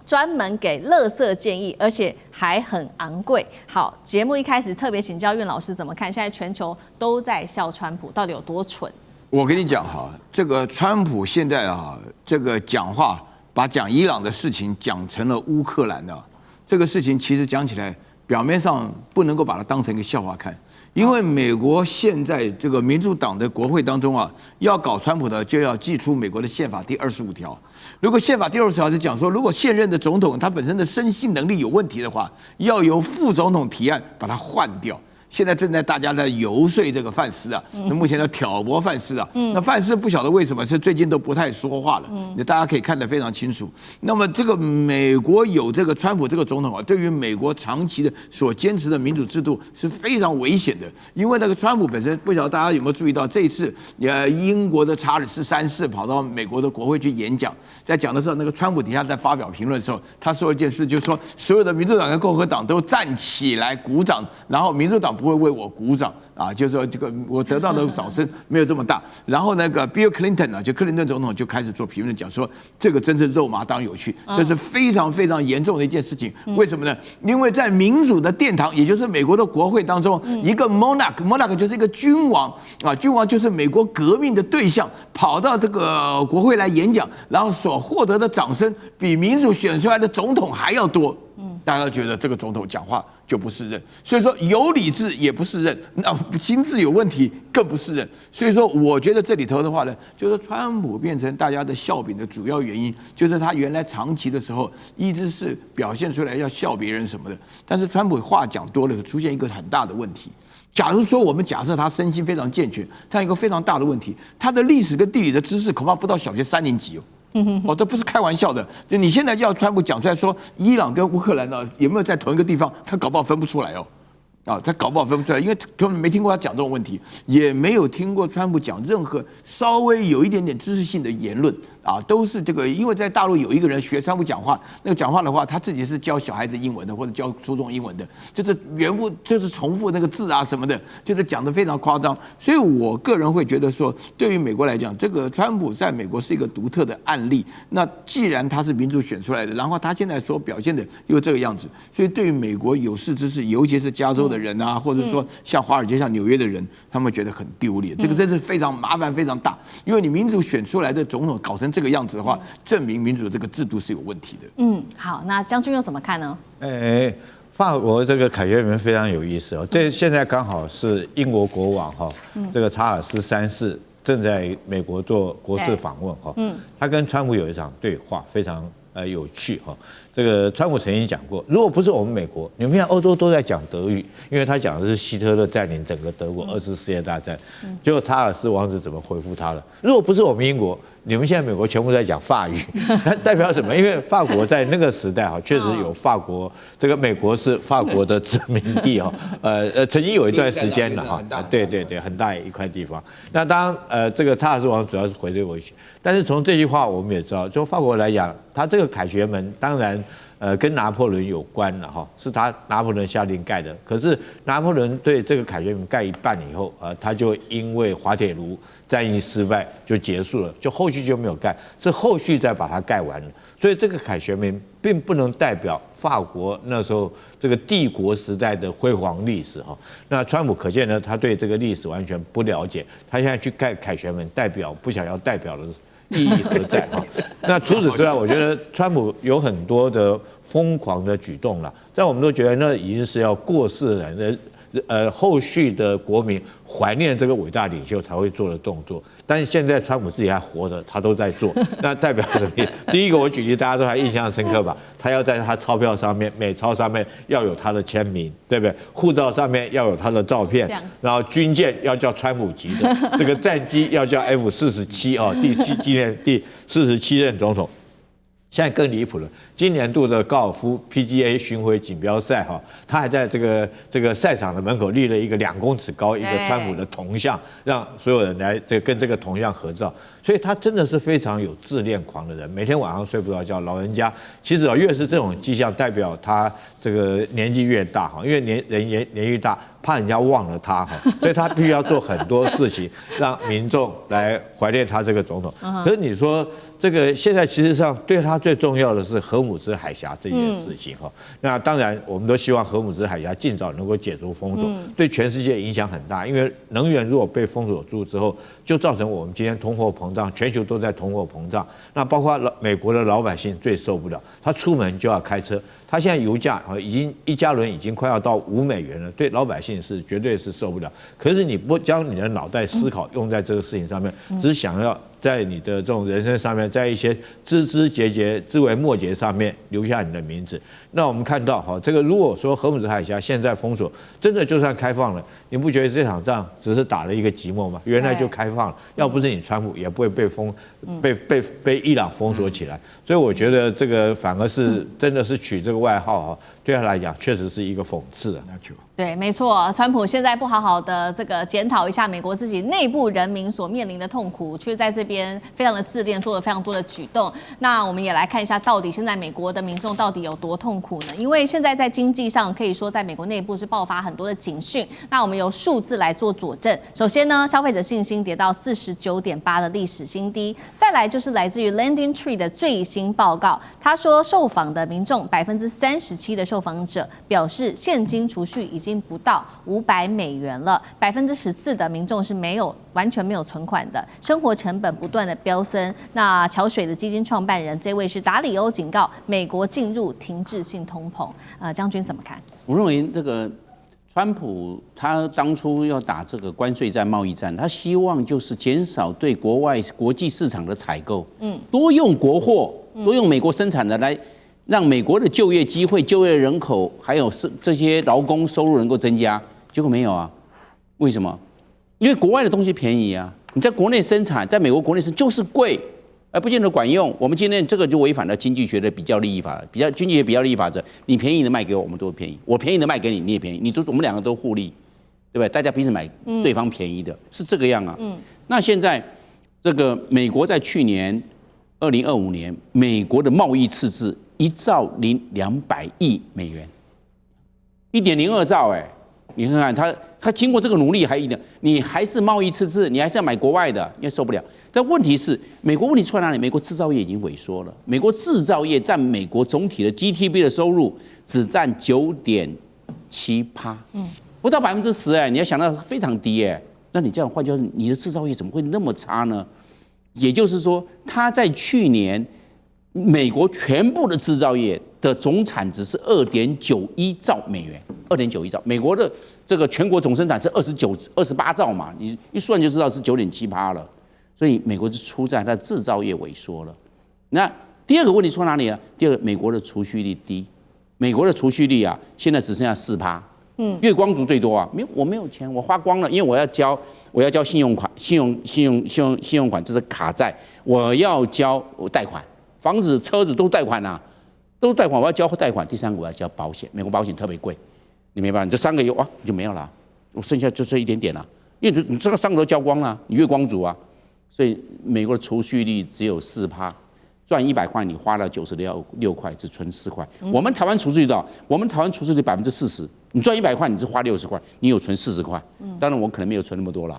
S1: 專門給垃圾建議，而且還很昂貴。好，節目一開始特別請教苑老師怎麼看？現在全球都在笑川普，到底有多蠢？
S3: 我跟你講哈，這個川普現在啊，這個講話把講伊朗的事情講成了烏克蘭的這個事情，其實講起來表面上不能夠把它當成一個笑話看，因為美國現在這個民主黨的國會當中啊，要搞川普的就要祭出美國的憲法第25條。如果憲法第25條是講說，如果現任的總統他本身的身心能力有問題的話，要由副總統提案把他換掉。現在正在大家在游說這個范斯啊，那目前要挑撥范斯啊，那范斯不曉得為什麼是最近都不太說話了，大家可以看得非常清楚。那麼這個美國有這個川普這個總統啊，對於美國長期的所堅持的民主制度是非常危險的，因為那個川普本身不曉得大家有沒有注意到，這一次英國的查爾斯3世跑到美國的國會去演講，在講的時候，那個川普底下在發表評論的時候，他說一件事，就是說所有的民主黨跟共和黨都站起來鼓掌，然後民主黨不會為我鼓掌啊，就是說這個我得到的掌聲沒有這麼大。然後那個 Bill Clinton 啊，就克林頓總統就開始做評論，講說這個真是肉麻當有趣，這是非常非常嚴重的一件事情。為什麼呢？因為在民主的殿堂，也就是美國的國會當中，一個 monarch 就是一個君王啊，君王就是美國革命的對象，跑到這個國會來演講，然後所獲得的掌聲比民主選出來的總統還要多。大家都覺得這個總統講話就不是人，所以說有理智也不是人，那心智有問題更不是人。所以說，我覺得這裡頭的話呢，就是川普變成大家的笑柄的主要原因，就是他原來長期的時候一直是表現出來要笑別人什麼的，但是川普話講多了，出現一個很大的問題。假如說我們假設他身心非常健全，他有一個非常大的問題，他的歷史跟地理的知識恐怕不到小學3年級哦。哦，這不是開玩笑的。就你現在要川普講出來說，伊朗跟烏克蘭呢有沒有在同一個地方，他搞不好分不出來哦。啊，他搞不好分不出來，因為根本沒聽過他講這種問題，也沒有聽過川普講任何稍微有一點點知識性的言論啊，都是這個。因為在大陸有一個人學川普講話，那個講話的話，他自己是教小孩子英文的或者教初中英文的，就是原部就是重複那個字啊什麼的，就是講得非常誇張。所以我個人會覺得說，對於美國來講，這個川普在美國是一個獨特的案例。那既然他是民主選出來的，然後他現在所表現的又這個樣子，所以對於美國有識之士，尤其是加州的人啊，或者說像華爾街、像紐約的人，他們覺得很丟臉。這個真是非常麻煩、非常大，因為你民主選出來的總統搞成這個樣子的話，證明民主的這個制度是有問題的。
S1: 好，那將軍又怎麼看呢？
S4: 法國這個凱旋門非常有意思哦，這現在剛好是英國國王哈，這個查爾斯3世正在美國做國事訪問哈，他跟川普有一場對話，非常有趣哈。這個川普曾經講過，如果不是我們美國，你們看歐洲都在講德語，因為他講的是希特勒佔領整個德國2次世界大戰。結果查爾斯王子怎麼回復他了？如果不是我們英國，你們現在美國全部在講法語，那代表什麼？因為法國在那個時代哈，確實有法國，這個美國是法國的殖民地哈，曾經有一段時間了哈，對，很大一塊地方。那當然這個查爾斯王主要是回對回去，但是從這句話我們也知道，就法國來講，他這個凱旋門當然跟拿破崙有關了哈，是拿破崙下令蓋的。可是拿破崙對這個凱旋門蓋一半以後，他就因為滑鐵盧戰役失敗就結束了，就後續就沒有蓋，是後續再把它蓋完了。所以這個凱旋門並不能代表法國那時候這個帝國時代的輝煌歷史哈。那川普可見呢，他對這個歷史完全不了解，他現在去蓋凱旋門，代表不想要代表的意義何在哈？那除此之外，我覺得川普有很多的瘋狂的舉動了，在我們都覺得那已經是要過世的人的。後續的國民懷念這個偉大領袖才會做的動作。但是現在川普自己還活着，他都在做，那代表什麼？第一個我舉例，大家都還印象深刻吧？他要在他鈔票上面、美鈔上面要有他的簽名，对不对？護照上面要有他的照片，然後軍艦要叫川普級的，這個戰機要叫 F-47哦，第47任總統。現在更離譜了，今年度的高爾夫 PGA 巡迴錦標賽哈，他還在這個賽場的門口立了一個2公尺高一個川普的銅像，讓所有人來跟這個銅像合照。所以他真的是非常有自戀狂的人，每天晚上睡不着覺。老人家其實越是這種跡象，代表他這個年紀越大哈，因為年紀大，怕人家忘了他哈，所以他必須要做很多事情，讓民眾來懷念他這個總統。可是你說這個現在其實上對他最重要的是荷姆茲海峽這件事情哈。那當然我們都希望荷姆茲海峽盡早能夠解除封鎖，對全世界影響很大，因為能源如果被封鎖住之後，就造成我們今天通貨膨脹，全球都在通貨膨脹。那包括美國的老百姓最受不了，他出門就要開車。他現在油價已經1加侖已經快要到5美元了，對老百姓是絕對是受不了。可是你不將你的腦袋思考用在這個事情上面，只想要在你的這種人生上面，在一些枝微末節上面留下你的名字。那我們看到哈，这個如果說荷姆茲海峽現在封鎖，真的就算開放了，你不覺得這場仗只是打了一個寂寞嗎？原來就開放了，要不是你川普，也不會被伊朗封鎖起來。所以我覺得這個反而是真的是取這個外號哈，對他來講確實是一個諷刺啊。
S1: 對，沒錯，川普現在不好好的這個檢討一下美國自己內部人民所面臨的痛苦，卻在這邊非常的自戀，做了非常多的舉動。那我們也來看一下，到底現在美國的民眾到底有多痛苦呢？因為現在在經濟上可以說在美國內部是爆發很多的警訊。那我們由數字來做佐證。首先呢，消費者信心跌到49.8的歷史新低。再來就是來自於 Lending Tree 的最新報告，他說受訪的民眾37%的受訪者表示現金儲蓄已經不到500美元了，14%的民眾是完全沒有存款的，生活成本不斷的飆升。那橋水的基金創辦人這位是達里歐警告，美國進入停滯性通膨。將軍怎麼看？
S2: 我認為這個川普他當初要打這個關稅戰、貿易戰，他希望就是減少對國際市場的採購，多用國貨，多用美國生產的來。讓美國的就業機會、就業人口還有這些勞工收入能夠增加，結果沒有啊？為什麼？因為國外的東西便宜啊，你在國內生產，在美國國內生就是貴，而不見得管用。我們今天這個就違反了經濟學的比較利益法，經濟學比較利益法則，你便宜的賣給我，我們都便宜；我便宜的賣給你，你也便宜，我們兩個都互利，對不對？大家彼此買對方便宜的，是這個樣啊。那現在這個美國在去年2025年，美國的貿易赤字1兆200億美元，1.02兆哎，你看看他經過這個努力還你還是貿易赤字，你還是要買國外的，因為受不了。但問題是，美國問題出在哪裡？美國製造業已經萎縮了，美國製造業佔美國總體的 GDP 的收入只佔9.7%，不到10%哎，你要想到非常低哎。那你這樣換句話說，你的製造業怎麼會那麼差呢？也就是說，他在去年。美國全部的製造業的總產值是2.91兆美元，2.91兆。美國的這個全國總生產是28兆嘛，你一算就知道是9.7%了。所以美國是出在它的製造業萎縮了。那第二個問題出在哪裡啊？第二個，美國的儲蓄率低，美國的儲蓄率啊，現在只剩下4%。月光族最多啊，我沒有錢，我花光了，因為我要交信用款，這是卡債，我要交貸款。房子、車子都貸款啊，都貸款，我要交貸款。第三個我要交保險，美國保險特別貴，你沒辦法，你這3個月哇你就沒有了，我剩下就剩一點點了，因為你這個3個都交光了，你月光族啊，所以美國的儲蓄率只有4%，賺100塊你花了96塊，只存4塊。我們台灣儲蓄率多少？我們台灣儲蓄率40%，你賺100塊你只花60塊，你有存40塊。當然我可能沒有存那麼多了，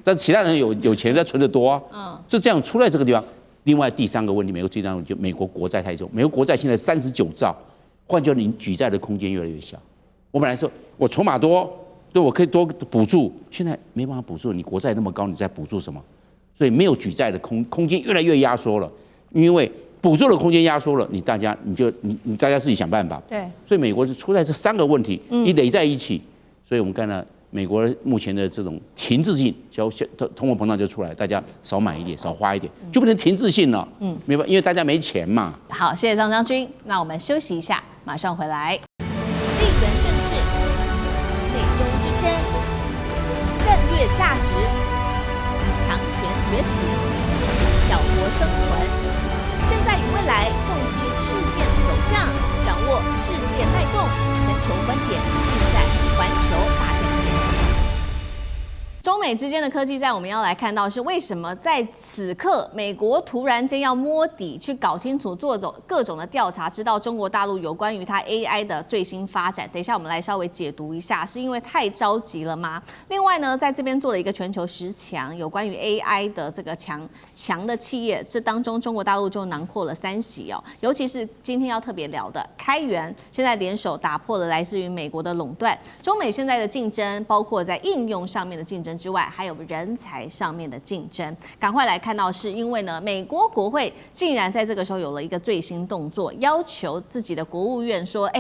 S2: 但是其他人有錢在存得多啊，就這樣出來這個地方。另外第3個問題，美國最大的問題就美國國債太重，美國國債現在39兆，換句話說，你舉債的空間越來越小。我本來說我籌碼多，對我可以多補助，現在沒辦法補助，你國債那麼高，你在補助什麼？所以沒有舉債的空間越來越壓縮了，因為補助的空間壓縮了，大家自己想辦法。
S1: 對，
S2: 所以美國是出在這3個問題，你累在一起，所以我們看到美國目前的這種停滯性通貨膨脹就出來，大家少買一點，少花一點，就变成停滯性了。明白？因為大家沒錢嘛。
S1: 好，謝謝張將軍。那我們休息一下，馬上回來。
S5: 地緣政治、內中之爭、戰略價值、強權崛起、小國生存，現在與未來洞悉事件走向，掌握世界脈動，全球觀點盡在環球大戰線。
S1: 中美之間的科技戰，我們要來看到是為什麼在此刻，美國突然間要摸底，去搞清楚做各種的調查，知道中國大陸有關於它 AI 的最新發展。等一下我們來稍微解讀一下，是因為太着急了嗎？另外呢，在這邊做了一個全球10強，有關於 AI 的這個強的企業，這當中中國大陸就囊括了3席哦。尤其是今天要特別聊的開源，現在聯手打破了來自於美國的壟斷。中美現在的競爭，包括在應用上面的競爭之外，還有人才上面的競爭。趕快來看到，是因為呢，美國國會竟然在這個時候有了一個最新動作，要求自己的國務院說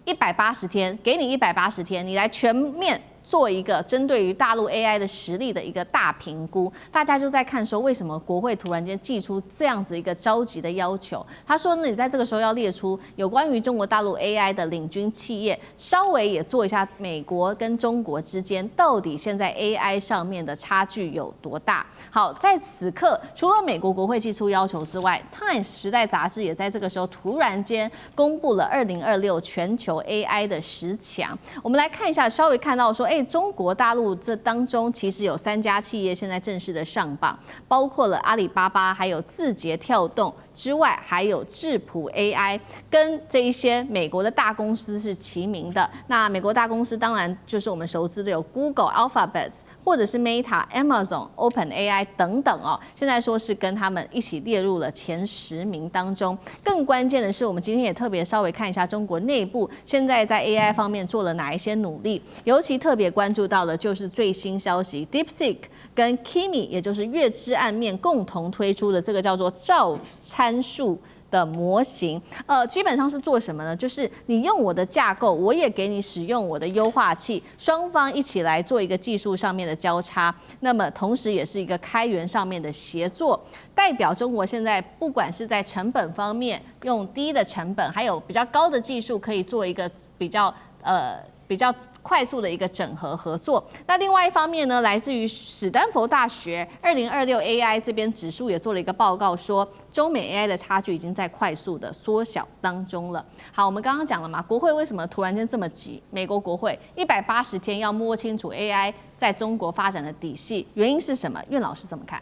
S1: ，180天，給你180天，你來全面做一個針對於大陸 AI 的實力的一個大評估。大家就在看說，為什麼國會突然間祭出這樣子一個着急的要求？他說呢，你在這個時候要列出有關於中國大陸 AI 的領軍企業，稍微也做一下美國跟中國之間到底現在 AI 上面的差距有多大。好，在此刻，除了美國國會祭出要求之外，《Times》時代雜誌也在這個時候突然間公布了2026全球 AI 的10強。我們來看一下，稍微看到說，中國大陸這當中其實有3家企業現在正式的上榜，包括了阿里巴巴，還有字節跳動之外，還有智譜 AI， 跟這一些美國的大公司是齊名的。那美國大公司當然就是我們熟知的有 Google、Alphabet， 或者是 Meta、Amazon、OpenAI 等等哦。現在說是跟他們一起列入了前10名當中。更關鍵的是，我們今天也特別稍微看一下中國內部現在在 AI 方面做了哪一些努力，尤其特別關注到的就是最新消息 ，DeepSeek 跟 Kimi， 也就是月之暗面共同推出的這個叫做照參數的模型。基本上是做什麼呢？就是你用我的架構，我也給你使用我的優化器，雙方一起來做一個技術上面的交叉。那麼同時也是一個開源上面的協作，代表中国現在不管是在成本方面用低的成本，還有比較高的技術，可以做一個比較快速的一個整合合作。那另外一方面呢，来自於史丹佛大學2026 AI 這邊指數也做了一個報告，說中美 AI 的差距已經在快速的縮小當中了。好，我們剛剛講了嘛，國會為什麼突然間這麼急？美國國會180天要摸清楚 AI 在中國發展的底細，原因是什麼？苑老師怎麼看？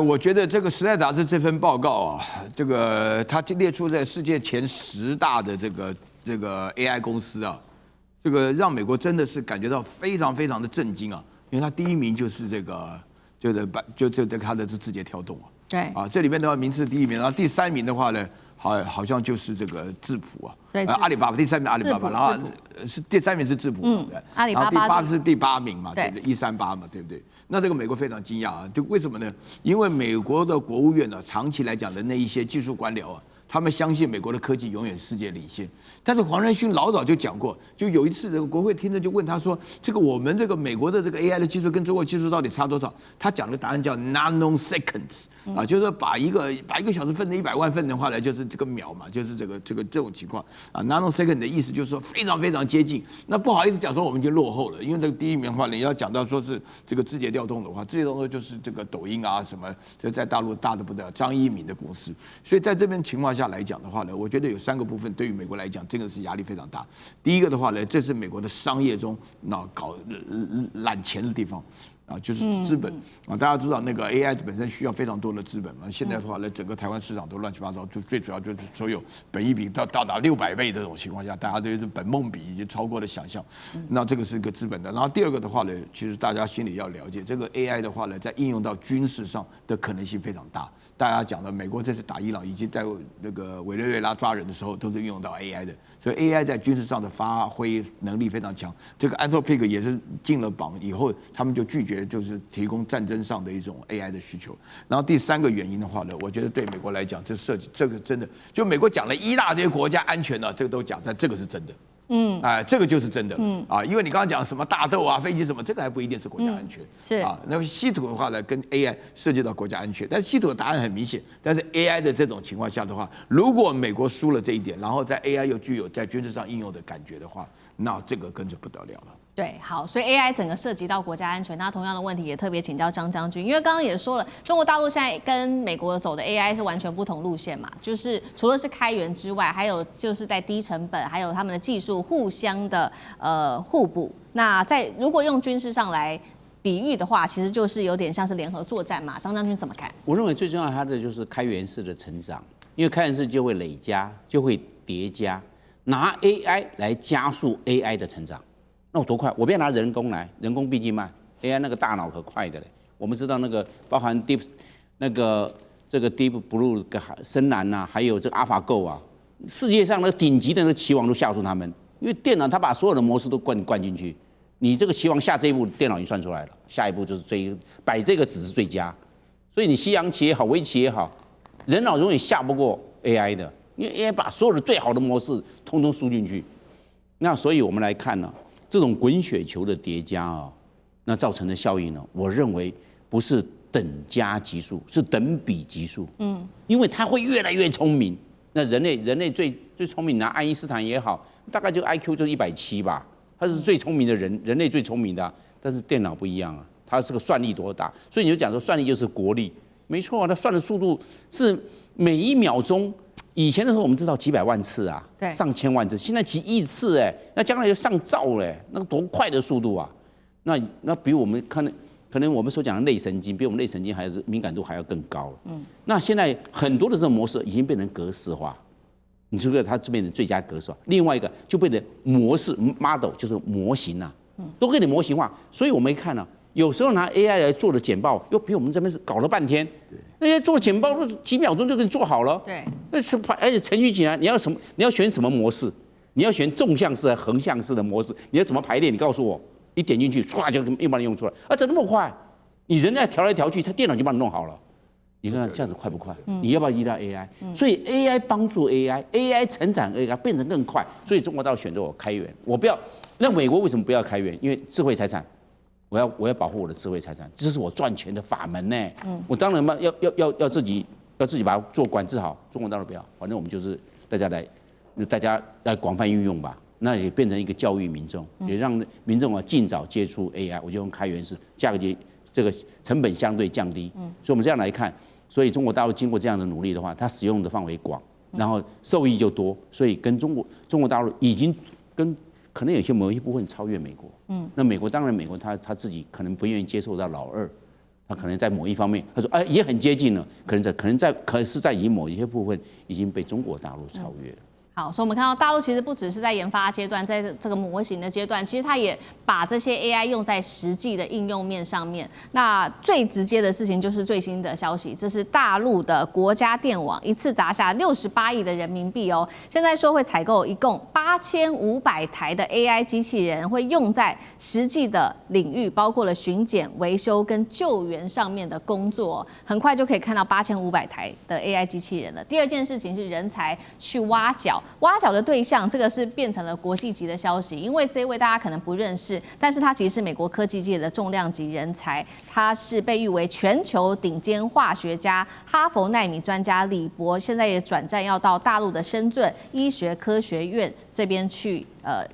S3: 我覺得這個《時代》雜誌這份報告啊，這個它列出在世界前10大的這個 AI 公司啊。這個讓美國真的是感覺到非常非常的震驚啊，因為他第1名就是他的字節跳动啊，
S1: 對
S3: 啊，這裡面的話名次第1名，然後第3名的話呢，好像就是這個智譜啊，
S1: 對，
S3: 阿里巴巴第3名阿里巴巴，然後是第3名是智譜，
S1: 阿里巴巴，
S3: 然後第8名嘛，对不對？138嘛，對不對？那這個美國非常驚訝啊，就為什麼呢？因為美國的國務院呢，長期來講的那一些技術官僚啊。他們相信美國的科技永遠世界領先，但是黃仁勳老早就講過，就有一次這個國會聽着就問他說：“這個我們這個美國的這個 AI 的技術跟中國技術到底差多少？”他講的答案叫 nanoseconds 啊，就是說把一個小時分成100萬份的話呢，就是這個秒嘛，就是這種情況啊。nanosecond 的意思就是說非常非常接近。那不好意思講說我們已經落後了，因為這個第1名的話，你要講到說是這個字節跳動的話，字節跳動就是這個抖音啊什麼，這在大陸大的不得了，張一鳴的公司。所以在這邊情況下來講的話呢，我覺得有3個部分對於美國來講，真的是壓力非常大。第一個的話呢，這是美國的商業中搞攬錢的地方。啊，就是資本啊，大家知道那個 AI 本身需要非常多的資本嘛。現在的話呢，整個台灣市場都亂七八糟，就最主要就是所有本益比到達600倍這種情況下，大家對本夢比已經超過了想象。那這個是一個資本的。然後第2個的話呢，其實大家心裡要了解，這個 AI 的話呢，在應用到軍事上的可能性非常大。大家講的美國這次打伊朗，以及在那個委內瑞拉抓人的時候，都是運用到 AI 的。所以 AI 在軍事上的發揮能力非常強。這個 Anthropic 也是進了榜以後，他們就拒絕就是提供戰爭上的一種 AI 的需求。然後第3個原因的話呢，我覺得對美國來講，這個真的就美國講了一大堆國家安全呢，這個都講，但這個是真的這個就是真的了。因為你剛剛講什麼大豆啊、飛機什麼，這個還不一定是國家安全。
S1: 是啊，
S3: 那麼稀土的話呢，跟 AI 涉及到國家安全，但是稀土的答案很明顯。但是 AI 的這種情況下的话，如果美國輸了這一點，然後在 AI 又具有在軍事上應用的感覺的話，那這個跟着不得了了。
S1: 对，好，所以 AI 整個涉及到國家安全，那同樣的問題也特別請教張將軍，因為剛剛也說了，中國大陸現在跟美國走的 AI 是完全不同路線嘛，就是除了是開源之外，還有就是在低成本，還有他們的技術互相的互補。那在如果用軍事上來比喻的話，其實就是有點像是聯合作戰嘛。張將軍怎麼看？
S2: 我認為最重要它的就是開源式的成長，因為開源式就會累加，就會疊加，拿 AI 來加速 AI 的成長。那我多快？我不要拿人工来，人工毕竟慢 ，AI 那個大腦可快的嘞。我們知道那個包含 Deep 這個 Deep Blue 深藍吶，還有這個 AlphaGo 啊，世界上的頂級的那個棋王都下出他們，因為電腦它把所有的模式都灌進去，你這個棋王下這一步，電腦已經算出來了，下一步就是擺這個子是最佳，所以你西洋棋也好，圍棋也好，人腦永遠下不過 AI 的，因為 AI 把所有的最好的模式通通輸進去，那所以我們來看呢。這種滾雪球的疊加啊，那造成的效應呢，我認為不是等加級數，是等比級數。因為它會越來越聰明。那人類最聰明，拿愛因斯坦也好，大概就 IQ 就170吧，他是最聰明的人類最聰明的。但是電腦不一樣啊，它是個算力多大，所以你就講說算力就是國力，沒錯啊，它算的速度是每一秒鐘。以前的時候，我們知道幾百萬次啊，上千萬次，現在幾億次哎，那將來就上兆嘞，那個多快的速度啊！那比我們可能我們所講的類神經，比我們類神經還是敏感度還要更高。那現在很多的這種模式已經變成格式化，你是不是它就變成最佳格式化？另外一個就變成模式 model， 就是模型啊，都給你模型化。所以我們一看呢。有時候拿 AI 來做的簡報，又比我們這邊搞了半天。那些做簡報都幾秒鐘就給你做好了。
S1: 對，
S2: 那是而且程序起來，你要什麼？你要選什麼模式？你要選縱向式還是橫向式的模式？你要怎麼排列？你告訴我，一點進去，唰就又把你用出來。啊，怎麼那麼快？你人在調來調去，他電腦就幫你弄好了。你看這樣子快不快？你要不要依賴 AI？所以 AI 幫助 AI 成長 AI 變得更快。所以中國大陸選擇我開源，我不要。那美國為什麼不要開源？因為智慧財產。我要保護我的智慧財產，這是我賺錢的法門呢。我當然要自己把它做管制好。中國大陸不要，反正我們就是大家來廣泛運用吧。那也變成一個教育民眾，也讓民眾盡早接觸 AI。我就用開源式，價格這個成本相對降低。所以我們這樣來看，所以中國大陸經過這樣的努力的話，它使用的範圍廣，然後受益就多，所以跟中國大陸已經跟。可能有某一部分超越美國，那美國當然美國他自己可能不願意接受到老二，他可能在某一方面他說哎也很接近了，可是在以某一些部分已經被中國大陸超越了。好，
S1: 所以我們看到大陸其實不只是在研發階段，在這個模型的階段，其實它也把這些 AI 用在實際的應用面上面。那最直接的事情就是最新的消息，這是大陸的國家電網一次砸下68億的人民幣哦。現在說會採購一共8500台的 AI 機器人，會用在實際的領域，包括了巡檢、維修跟救援上面的工作。很快就可以看到8500台的 AI 機器人了。第二件事情是人才去挖角。挖角的對象，這個是變成了國際級的消息，因為這一位大家可能不認識，但是他其實是美國科技界的重量級人才，他是被譽為全球頂尖化學家、哈佛奈米專家李博，現在也轉戰要到大陸的深圳醫學科學院這邊去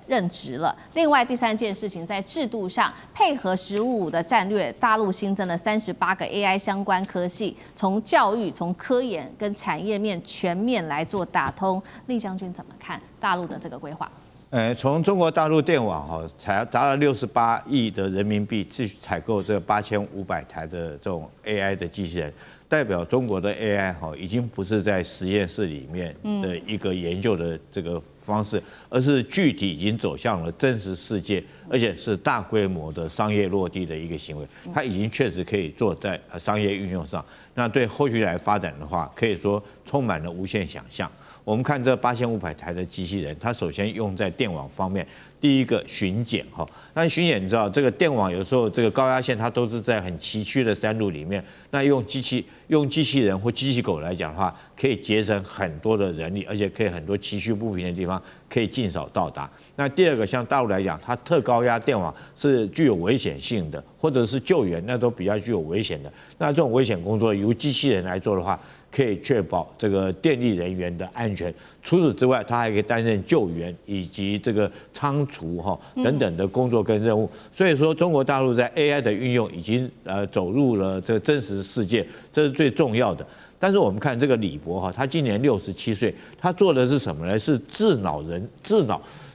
S1: 任職了。另外第三件事情，在制度上配合“15+5”的戰略，大陸新增了38個 AI 相關科系，從教育、從科研跟產業面全面來做打通。厲將軍怎麼看大陸的這個規劃？
S4: 從中國大陸電網砸了68億的人民幣去採購這8500台的這種 AI 的機器人，代表中國的 AI 已經不是在實驗室裡面的一個研究的這個方式，而是具體已經走向了真實世界，而且是大規模的商業落地的一個行為。它已經確實可以做在商業運用上。那對後續來發展的話，可以說充滿了無限想象。我們看這8500台的機器人，它首先用在電網方面，第一個巡檢哈。那巡檢你知道，這個電網有時候這個高壓線它都是在很崎嶇的山路裡面，那用機器用機器人或機器狗來講的話，可以節省很多的人力，而且可以很多崎嶇不平的地方可以盡早到達。那第二個，像大陸來講，它特高壓電網是具有危險性的，或者是救援，那都比較具有危險的。那這種危險工作由機器人來做的話，可以確保這個電力人員的安全。除此之外，它還可以擔任救援以及這個倉儲等等的工作跟任務。所以說，中國大陸在 AI 的運用已經走入了這個真實世界，這是最重要的。但是我們看這個李博他今年67歲，他做的是什麼呢？是智腦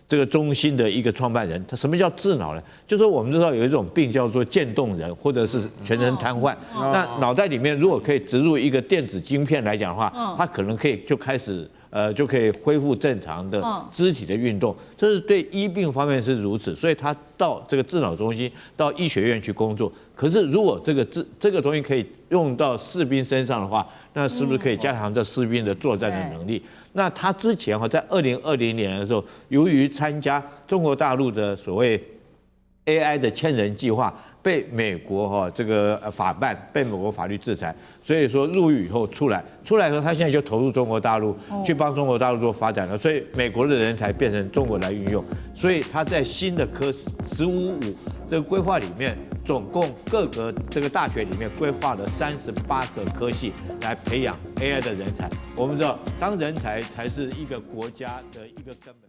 S4: 這個中心的一個創辦人。他什麼叫智腦呢？就是說我們知道有一種病叫做漸凍人，或者是全身癱瘓。那腦袋裡面如果可以植入一個電子晶片來講的話，他可能可以就開始就可以恢復正常的肢體的運動。這是對醫病方面是如此，所以他到这個智腦中心、到醫學院去工作。可是如果這個東西可以用到士兵身上的話，那是不是可以加強這士兵的作戰的能力？那他之前在2020年的時候，由於參加中國大陸的所謂 AI 的千人計劃，被美國這個法辦，被美國法律制裁，所以說入獄以後出來以後，他現在就投入中國大陸，去幫中國大陸做發展了。所以美國的人才變成中国來運用，所以他在新的科15.5這個規劃裡面，總共各個這個大學裡面規劃了38個科系來培養 AI 的人才。我們知道，當人才才是一個國家的一個根本。